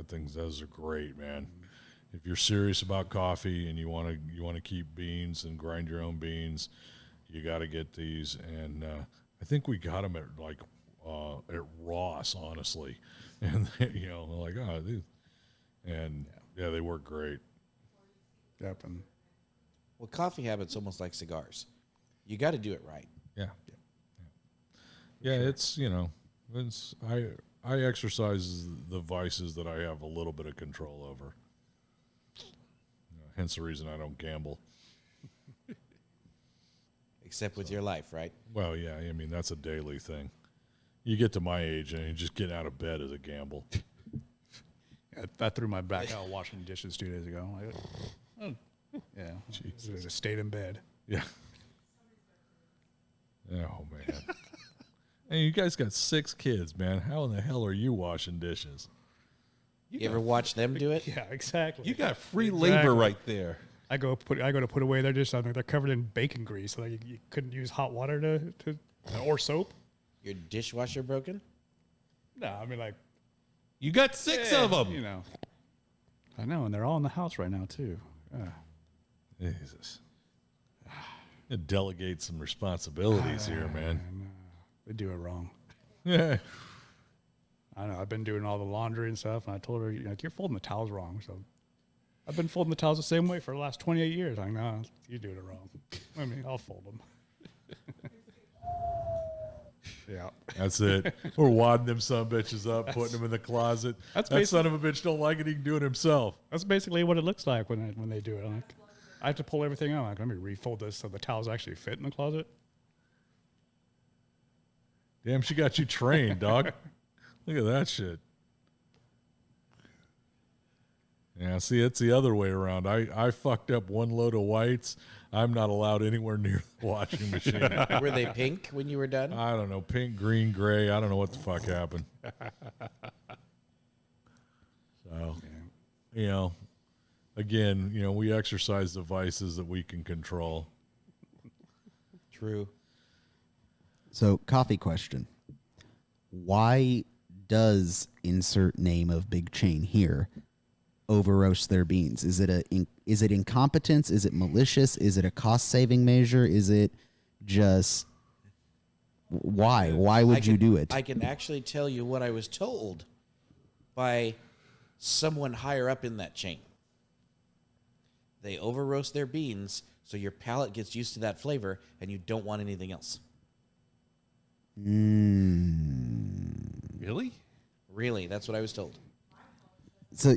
thing. Those are great, man. If you're serious about coffee and you want to keep beans and grind your own beans, you got to get these. And I think we got them at at Ross, honestly, and like these, and they work great. Yep. And Well, coffee habits almost like cigars. You got to do it right. Yeah, it's it's I exercise the vices that I have a little bit of control over. Hence the reason I don't gamble. Except with your life, right? Well, yeah, I mean that's a daily thing. You get to my age and you just get out of bed as a gamble. I threw my back out washing dishes 2 days ago. Yeah, just stayed in bed. Yeah. Oh man. Hey, you guys got 6 kids, man. How in the hell are you washing dishes? You ever watch them do it? Yeah, exactly. You got free labor right there. I go to put away their dishes. They're covered in bacon grease, so you couldn't use hot water or soap. Your dishwasher broken? No, I mean like You got 6 of them. I know, and they're all in the house right now too. Jesus. Delegate some responsibilities here, man. They do it wrong. Yeah. I know. I've been doing all the laundry and stuff, and I told her, you're folding the towels wrong. So I've been folding the towels the same way for the last 28 years. I know you're doing it wrong. I mean, I'll fold them. Yeah, That's it. We're wadding them son of bitches up, putting them in the closet. That son of a bitch don't like it. He can do it himself. That's basically what it looks like when they do it. I have to pull everything out. Let me refold this so the towels actually fit in the closet. Damn, she got you trained, dog. Look at that shit. Yeah, see, it's the other way around. I fucked up one load of whites. I'm not allowed anywhere near the washing machine. Were they pink when you were done? I don't know, pink, green, gray. I don't know what the fuck happened. So, again, we exercise the vices that we can control. True. So, coffee question. Why does insert name of big chain here over roast their beans? Is it incompetence? Is it malicious? Is it a cost saving measure? Is it just why? Why would you do it? I can actually tell you what I was told by someone higher up in that chain. They over roast their beans so your palate gets used to that flavor and you don't want anything else. Really? Really, that's what I was told. So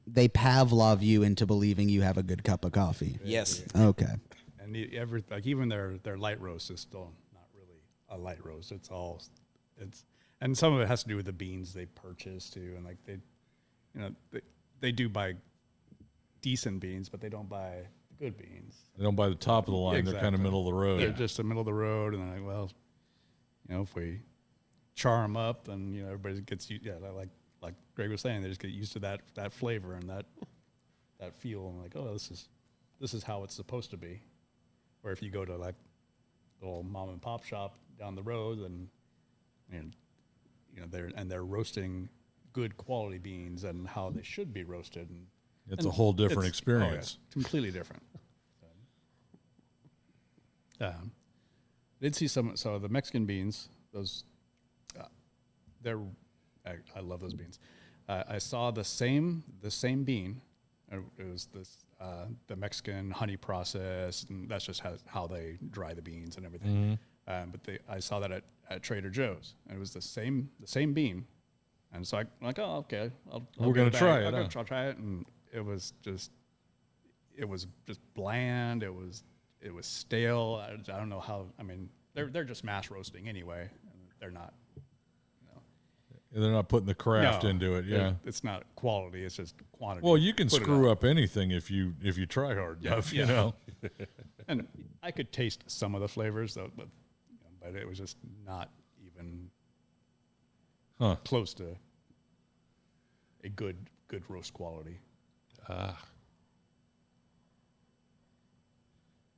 they Pavlov you into believing you have a good cup of coffee. Yes. Okay. And even their light roast is still not really a light roast. And some of it has to do with the beans they purchase too, and like they do buy decent beans, but they don't buy good beans. They don't buy the top of the line. Exactly. They're kind of middle of the road. They're just the middle of the road, and they're like, well, if we char them up, then everybody gets like Greg was saying, they just get used to that flavor and that feel, and like, oh, this is how it's supposed to be. Or if you go to like the little mom and pop shop down the road, and they're roasting good quality beans and how they should be roasted, and It's a whole different experience. Completely different. Did see so the Mexican beans, those, I love those beans. I saw the same bean. It was this the Mexican honey process, and that's just how they dry the beans and everything. But I saw that at Trader Joe's, and it was the same bean. And so I'm like, oh, okay, We're gonna try it. I'll try it, and it was just bland. It was stale. I don't know how. I mean, they're just mass roasting anyway. And they're not. They're not putting the craft into it. Yeah, it's not quality. It's just quantity. Well, you can screw up anything if you try hard enough. You know. And I could taste some of the flavors, though, but it was just not even close to a good roast quality.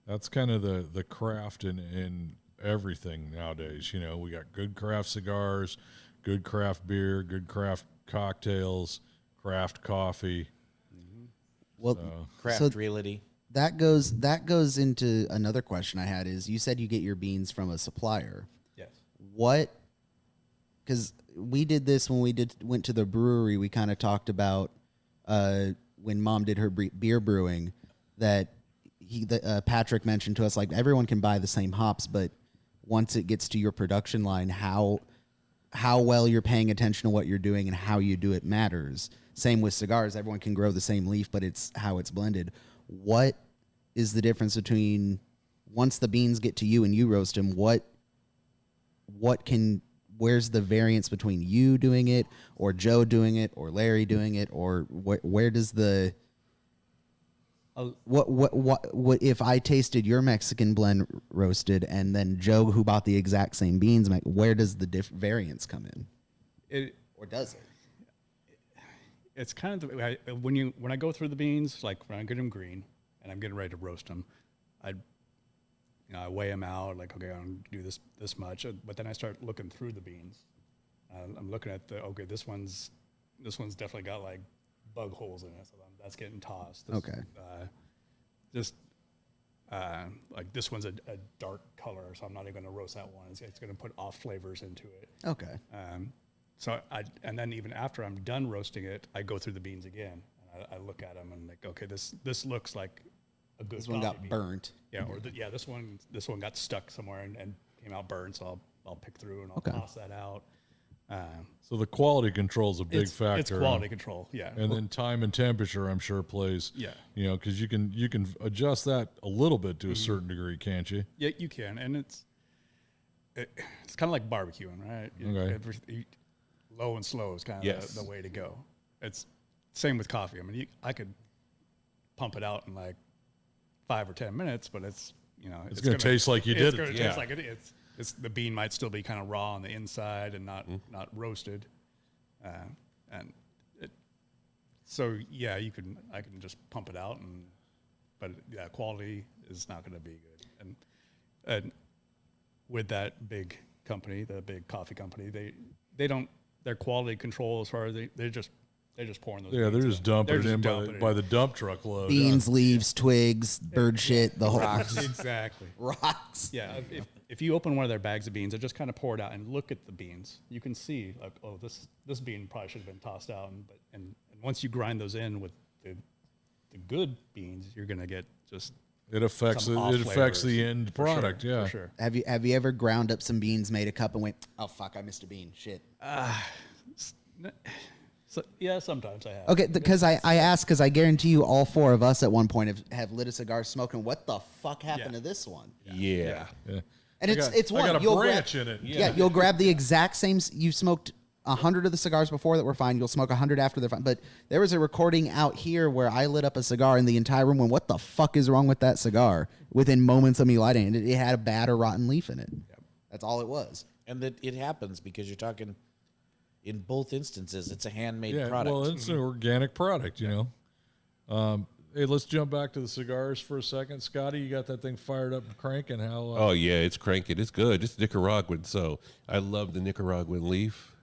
That's kind of the craft in everything nowadays. You know, we got good craft cigars, good craft beer, good craft cocktails, craft coffee. Well, Craft realty. that goes into another question I had. Is you said you get your beans from a supplier. Yes. What? Because we did this when we went to the brewery. We kind of talked about when Mom did her beer brewing that Patrick mentioned to us, like, everyone can buy the same hops, but once it gets to your production line, how well you're paying attention to what you're doing and how you do it matters. Same with cigars. Everyone can grow the same leaf, but it's how it's blended. What is the difference between once the beans get to you and you roast them, where's the variance between you doing it or Joe doing it or Larry doing it, or where does the what if I tasted your Mexican blend roasted and then Joe, who bought the exact same beans, where does the variance come in? Or does it? It's kind of when I go through the beans, like when I get them green and I'm getting ready to roast them, I weigh them out, like, okay, I'm gonna do this much, but then I start looking through the beans. I'm looking at this one's definitely got like bug holes in it, so that's getting tossed. Like this one's a dark color, so I'm not even going to roast that one. It's going to put off flavors into it. Okay. And then even after I'm done roasting it, I go through the beans again. And I look at them and like, okay, this looks like a good. This one got bean. burnt. Yeah, or this one got stuck somewhere and came out burnt. So I'll pick through and I'll toss that out. So the quality control is a big factor. It's quality control, yeah. And then time and temperature, I'm sure, plays. Yeah. You know, because you can adjust that a little bit to a certain degree, can't you? Yeah, you can, and it's kind of like barbecuing, right? Okay. Low and slow is kind of the way to go. It's same with coffee. I mean, I could pump it out in like 5 or 10 minutes, but it's going to taste like you did it. It's going to taste like it is. The bean might still be kind of raw on the inside and not roasted, so yeah, I can just pump it out, but quality is not going to be good. And with that big company, the big coffee company, they don't, their quality control as far as they're just pouring those. Yeah, beans they're just dumping it in by the dump Oh, truck load. Beans, leaves, twigs, bird shit, the whole Rocks. Exactly. rocks. Yeah, if you open one of their bags of beans and just kind of pour it out and look at the beans, you can see like, oh, this bean probably should have been tossed out. And once you grind those in with the good beans, you're gonna get just It affects some off flavors, the end product. for Yeah. for sure. Have you ever ground up some beans, made a cup, and went, oh fuck, I missed a bean. Shit. So, yeah, sometimes I have. Okay, because I asked because I guarantee you all four of us at one point have lit a cigar smoking. What the fuck happened to this one? Yeah. And it's one. I got a You'll branch grab, in it. Yeah, you'll grab the exact same. You smoked 100 of the cigars before that were fine. You'll smoke 100 after they're fine. But there was a recording out here where I lit up a cigar and the entire room went, what the fuck is wrong with that cigar? Within moments of me lighting it, it had a bad or rotten leaf in it. That's all it was. And that it happens because you're talking, in both instances, it's a handmade Yeah, product. well, it's an organic product, you know. Hey, let's jump back to the cigars for a second. Scotty, you got that thing fired up and cranking. How? Oh yeah, it's cranking. It's good. It's Nicaraguan, so I love the Nicaraguan leaf.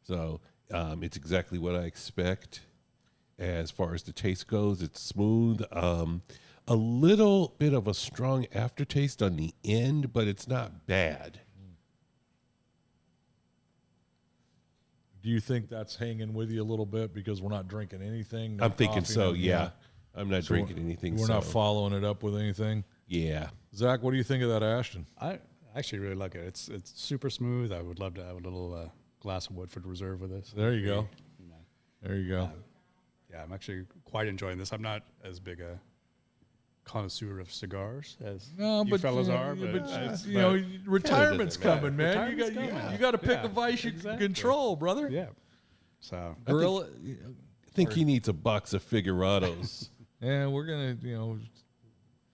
So it's exactly what I expect as far as the taste goes. It's smooth. A little bit of a strong aftertaste on the end, but it's not bad. Do you think that's hanging with you a little bit because we're not drinking anything? No I'm thinking coffee, so. no- Yeah. I'm not drinking anything. We're so. not following it up with anything. Yeah. Zach, what do you think of that Ashton? I actually really like it. It's super smooth. I would love to have a little glass of Woodford Reserve with this. There you go. There you go. Yeah, I'm actually quite enjoying this. I'm not as big a connoisseur of cigars as you fellas are, but you know, retirement's doesn't matter. coming, man. Retirement's You coming. got to pick Yeah, a vice you exactly. can control, brother. yeah. So Gorilla. I think he needs a box of figurados. Yeah, we're gonna,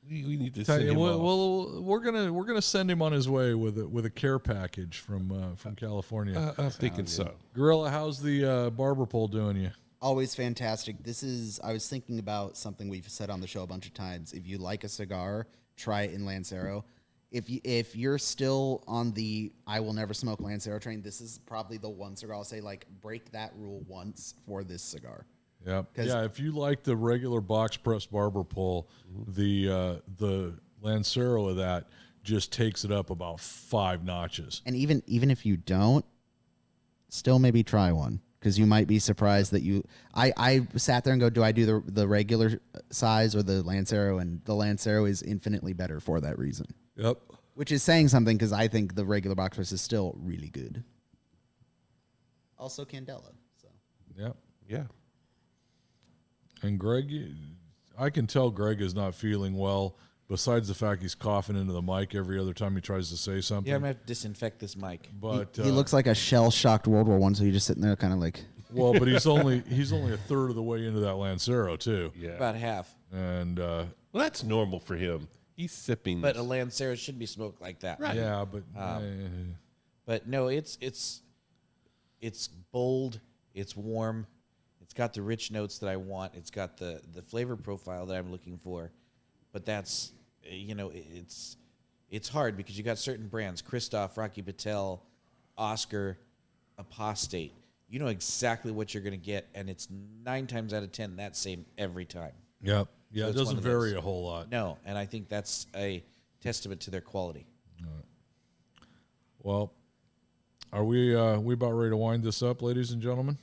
we need to tell send you, him off. we're gonna send him on his way with a care package from California. I'm thinking so. Gorilla, how's the barber pole doing you? Always fantastic. I was thinking about something we've said on the show a bunch of times. If you like a cigar, try it in Lancero. If you're still on the I will never smoke Lancero train, this is probably the one cigar I'll say, like, break that rule once for this cigar. Yep. 'Cause- Yeah, if you like the regular box press barber pole, the Lancero of that just takes it up about 5 notches. And even if you don't, still maybe try one, because you might be surprised that I sat there and go, do I do the regular size or the Lancero? And the Lancero is infinitely better for that reason. Yep. Which is saying something, because I think the regular box press is still really good. Also Candela. So Yep. Yeah. And Greg, I can tell Greg is not feeling well, besides the fact he's coughing into the mic every other time he tries to say something. Yeah, I'm going to have to disinfect this mic. But he looks like a shell-shocked World War I, so he's just sitting there kind of like... well, but he's only a third of the way into that Lancero too. Yeah. About half. And Well, that's normal for him. He's sipping. But a Lancero should be smoked like that. Right. yeah, but But no, it's bold, it's warm, it's got the rich notes that I want, it's got the flavor profile that I'm looking for. But that's it's hard because you got certain brands, Christoph, Rocky Patel, Oscar, Apostate. You know exactly what you're going to get, and it's 9 times out of 10 that same every time. yep. Yeah, So it it's doesn't one of vary those. a whole lot. No, and I think that's a testament to their quality. Well, are we about ready to wind this up, ladies and gentlemen?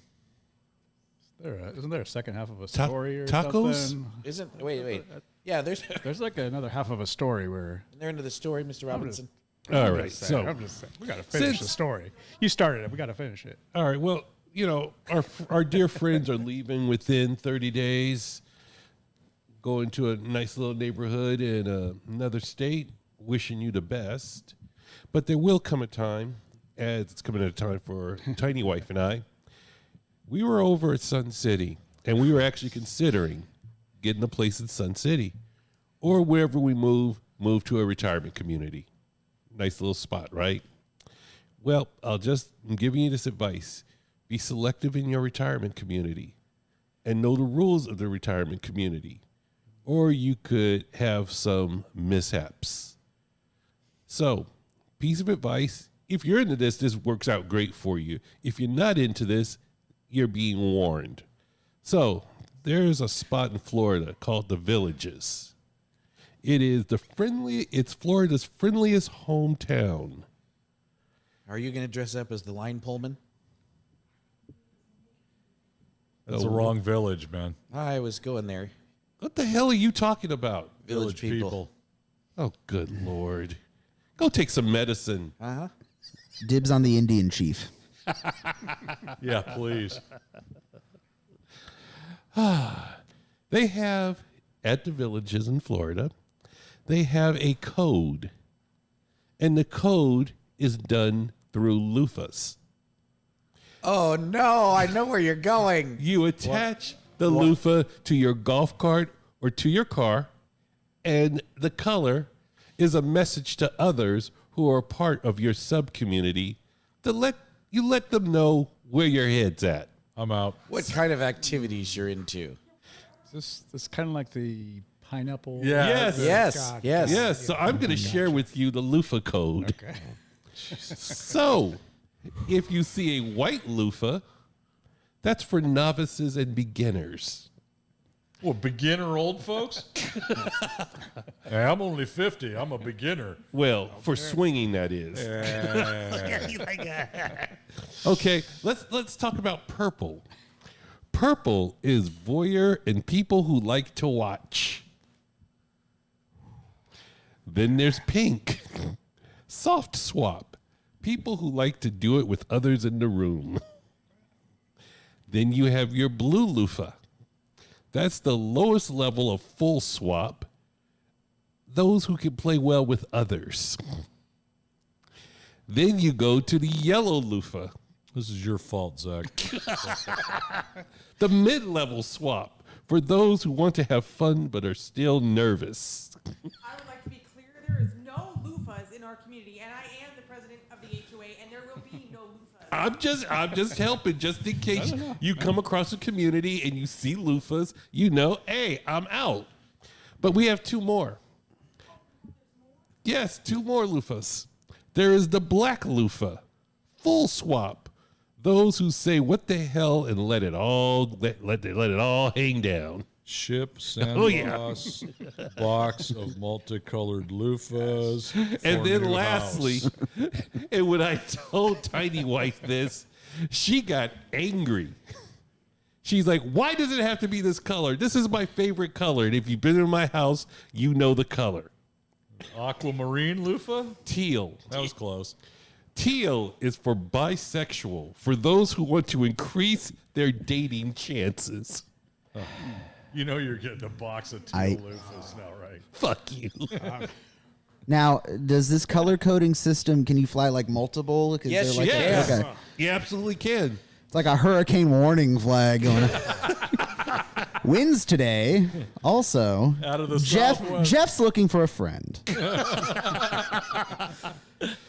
isn't there a second half of a Ta- story or tacos? something? Wait. Yeah, There's like another half of a story where they're into the story, Mr. Robinson. all I'm right. just saying, So, I'm just saying, we got to finish the Since- story. You started it. We got to finish it. all right. Well, our dear friends are leaving within 30 days, going to a nice little neighborhood in another state. Wishing you the best, but there will come a time, as it's coming at a time for Tiny Wife and I. We were over at Sun City, and we were actually considering getting a place in Sun City, or wherever we move to a retirement community. Nice little spot, right? Well, I'm giving you this advice. Be selective in your retirement community and know the rules of the retirement community, or you could have some mishaps. So, piece of advice, if you're into this works out great for you. If you're not into this, you're being warned. So, there's a spot in Florida called The Villages. It's Florida's friendliest hometown. Are you going to dress up as the line pullman? That's the wrong village, man. I was going there. What the hell are you talking about? Village people. Oh, good Lord. Go take some medicine. Uh-huh. Dibs on the Indian chief. Yeah, please. They have, at the Villages in Florida, they have a code. And the code is done through loofahs. Oh, no. I know where you're going. You attach the loofah to your golf cart or to your car, and the color is a message to others who are part of your sub-community to let them know where your head's at. I'm out. What kind of activities you're into? Is this kind of like the pineapple? Yeah. Yes. Yes. God. Yes. Yes, so I'm going to share with you the loofah code. Okay. So, if you see a white loofah, that's for novices and beginners. Well, beginner old folks? Hey, I'm only 50. I'm a beginner. Well, for swinging, that is. Okay, let's talk about purple. Purple is voyeur and people who like to watch. Then there's pink. Soft swap. People who like to do it with others in the room. Then you have your blue loofah. That's the lowest level of full swap. Those who can play well with others. Then you go to the yellow loofah. This is your fault, Zach. The mid-level swap for those who want to have fun but are still nervous. I would like to be clear, there is no loofahs in our community, and I am the president of the HOA, and there will be no loofahs. I'm just helping, just in case you come across a community and you see loofahs, you know, hey, I'm out. But we have two more. Yes, two more loofahs. There is the black loofah, full swap. Those who say what the hell and let it all hang down. Ship Oh, yeah. sandbox, box of multicolored loofahs. And for then new lastly, house. and when I told Tiny Wife this, she got angry. She's like, why does it have to be this color? This is my favorite color. And if you've been in my house, you know the color. Aquamarine loofah? Teal. That was close. Teal is for bisexual, for those who want to increase their dating chances. You know you're getting a box of teal I- loofahs now, right? Fuck you. Now, does this color coding system, can you fly like multiple? 'Cause Yes, they're you like Yes. Okay. You absolutely can. It's like a hurricane warning flag going. Winds today. Also, Out of the Southwest. Jeff's looking for a friend.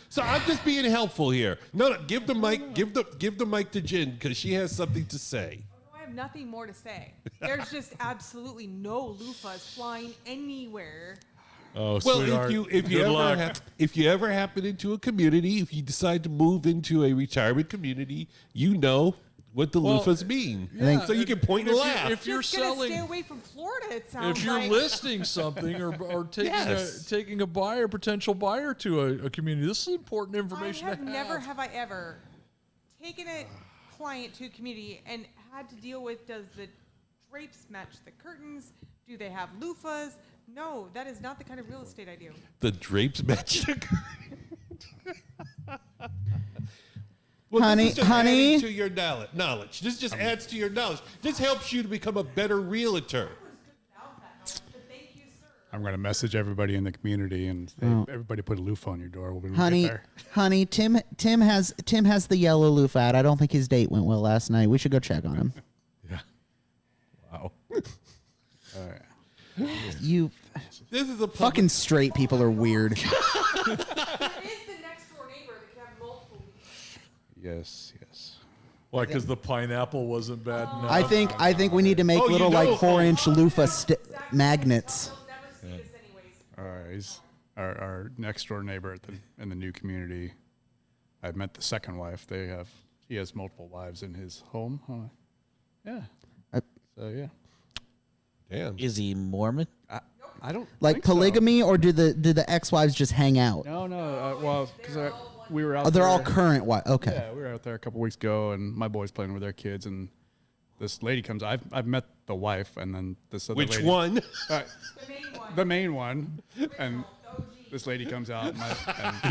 So I'm just being helpful here. No, give the mic. Give the mic to Jen because she has something to say. I have nothing more to say. There's just absolutely no loofahs flying anywhere. Oh, Well, sweetheart. if you ever happen into a community, if you decide to move into a retirement community, you know what the Well, loofahs mean. yeah, So you can point and laugh. If you're Just gonna stay selling, away from Florida, it sounds if you're like. listing something or taking Yes. taking a buyer, potential buyer to a community, this is important I information have to never have. have I ever taken a client to a community and had to deal with, does the drapes match the curtains? Do they have loofahs? No, that is not the kind of real estate I do. The drapes match the Well, Honey, this is just honey. adding to your knowledge. This just adds to your knowledge. This helps you to become a better realtor. Thank you, sir. I'm going to message everybody in the community and say, everybody put a loofah on your door when we Honey, get there. honey, Tim has the yellow loofah out. I don't think his date went well last night. We should go check on him. Wow. You This is a fucking straight people are weird. It is the next door neighbor that can have multiple loofahs. Yes, yes. Why? Because the pineapple wasn't bad enough. I think we need to make Oh, you little know- like 4-inch loofah magnets. They'll never see this anyways. All right. He's our next door neighbor in the new community. I met the second wife. He has multiple wives in his home. Huh? Yeah. So yeah. Damn. Is he Mormon? I don't Like think so. polygamy, or do the ex-wives just hang out? No. Well, because we were out. Oh, they're all there- current wives. Okay. Yeah, we were out there a couple weeks ago, and my boys playing with their kids, and this lady comes. I've met the wife, and then this other Which lady. one? The main one. The main one, and The OG. this lady comes out, and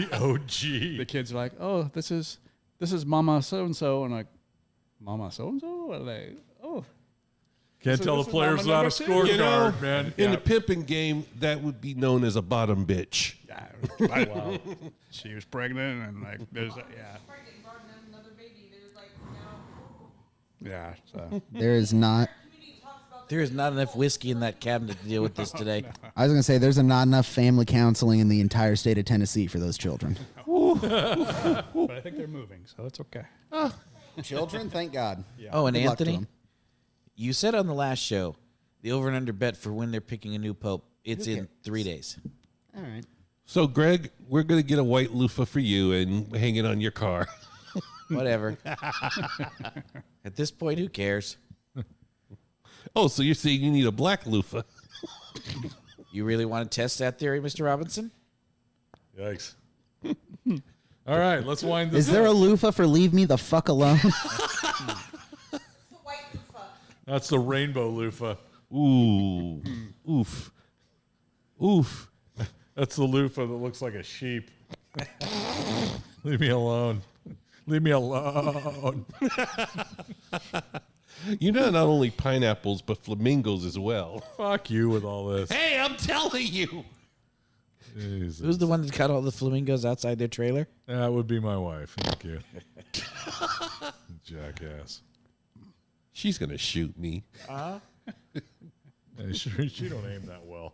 The OG. the kids are like, "Oh, this is Mama so and so," and like, "Mama so and so," and like, "Oh." Can't So tell this the is players Mama without a number two. scorecard, You know, man. in the pimping game, that would be known as a bottom bitch. Yeah, wow. She was pregnant, and like, there's yeah, Pregnant, brought in another baby. There's like, yeah. So There is not. community talks about There is not enough whiskey in that cabinet to deal with this today. I was gonna say there's not enough family counseling in the entire state of Tennessee for those children. but I think they're moving, so it's okay. Children, thank God. Oh, and Good luck to Anthony, them. you said on the last show the over and under bet for when they're picking a new pope. It's in 3 days. All right. So, Greg, we're going to get a white loofah for you and hang it on your car. Whatever. At this point, who cares? Oh, so you're saying you need a black loofah? You really want to test that theory, Mr. Robinson? Yikes. All right, let's wind this Is there a up. loofah for leave me the fuck alone? White loofah. That's the rainbow loofah. Ooh, oof, oof. That's the loofah that looks like a sheep. Leave me alone. Leave me alone. You know, not only pineapples but flamingos as well. Fuck you with all this. Hey, I'm telling you. Jesus. Who's the one that got all the flamingos outside their trailer? That would be my wife. Thank you. Jackass. She's gonna shoot me. Hey, she don't aim that well.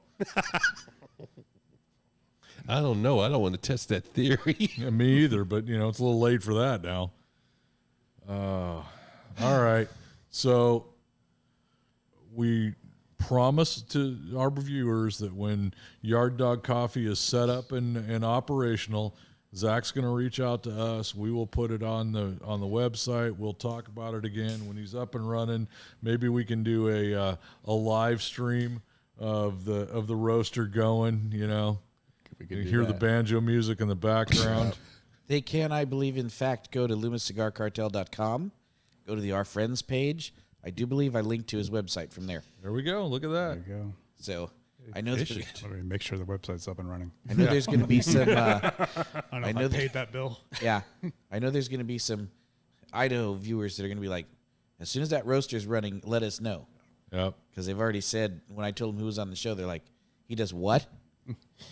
I don't know. I don't want to test that theory. Yeah, me either, but it's a little late for that now. All right. So we promise to our viewers that when Yard Dog Coffee is set up and operational, Zach's going to reach out to us. We will put it on the website. We'll talk about it again when he's up and running. Maybe we can do a live stream of the roaster going. We could You do hear the that. banjo music in the background. They can, I believe, in fact, go to LoomisCigarCartel.com, go to the Our Friends page. I do believe I linked to his website from there. There we go. Look at that. There you go. So I know there's, Let me make sure the website's up and running. I know there's going to be some. I don't know I if know I that- paid that bill. Yeah, I know there's going to be some Idaho viewers that are going to be like, as soon as that roaster's running, let us know, Yep. because they've already said when I told them who was on the show, they're like, he does what?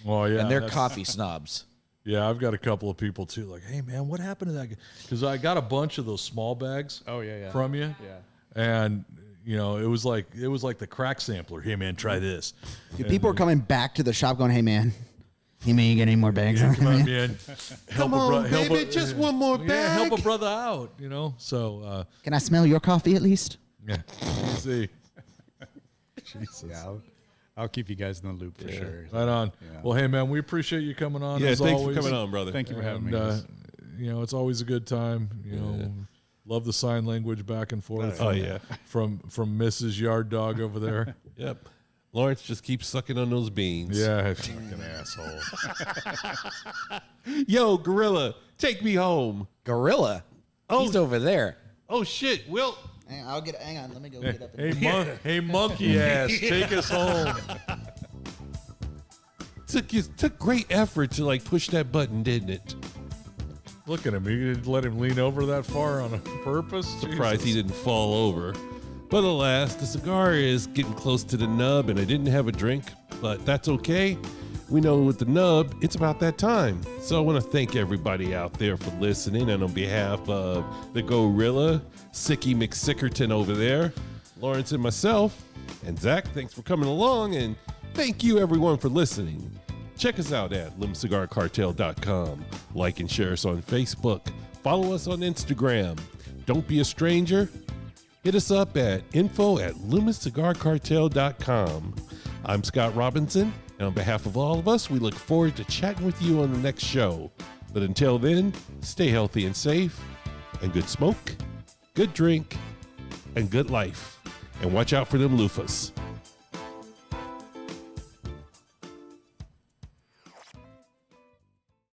Well, yeah. And they're that's- coffee snobs. Yeah, I've got a couple of people too. Like, hey man, what happened to that guy? Because I got a bunch of those small bags. Oh, yeah. From you. Yeah. And it was like the crack sampler. Hey man, try this. Dude, people are coming back to the shop going, hey, man, you get any more bags? Yeah, on come on, man? man. Come on, baby, just one more Yeah, bag. help a brother out. So Can I smell your coffee at least? yeah, let's see. Jesus. Yeah, I'll keep you guys in the loop for sure. Right on. Yeah. Well, hey man, we appreciate you coming on. Yeah, as thanks always. for coming on, brother. Thank you for having And me. it's always a good time. Love the sign language back and forth. Oh, yeah. From Mrs. Yard Dog over there. Yep. Lawrence just keeps sucking on those beans. Yeah, fucking asshole. Yo, Gorilla, take me home. Gorilla. Oh. He's over there. Oh shit, Will. Hang on, let me go get up. Hey, monkey ass, take us home. Took great effort to push that button, didn't it? Look at him. You didn't let him lean over that far on a purpose. Surprised he Jesus. didn't fall over. But alas, the cigar is getting close to the nub, and I didn't have a drink, but that's okay. We know with the nub, it's about that time. So I want to thank everybody out there for listening, and on behalf of the Gorilla, Sicky McSickerton over there, Lawrence and myself, and Zach, thanks for coming along, and thank you everyone for listening. Check us out at LoomisCigarCartel.com. Like and share us on Facebook. Follow us on Instagram. Don't be a stranger. Hit us up at info@LoomisCigarCartel.com. I'm Scott Robinson, and on behalf of all of us, we look forward to chatting with you on the next show. But until then, stay healthy and safe, and good smoke, good drink, and good life. And watch out for them loofahs.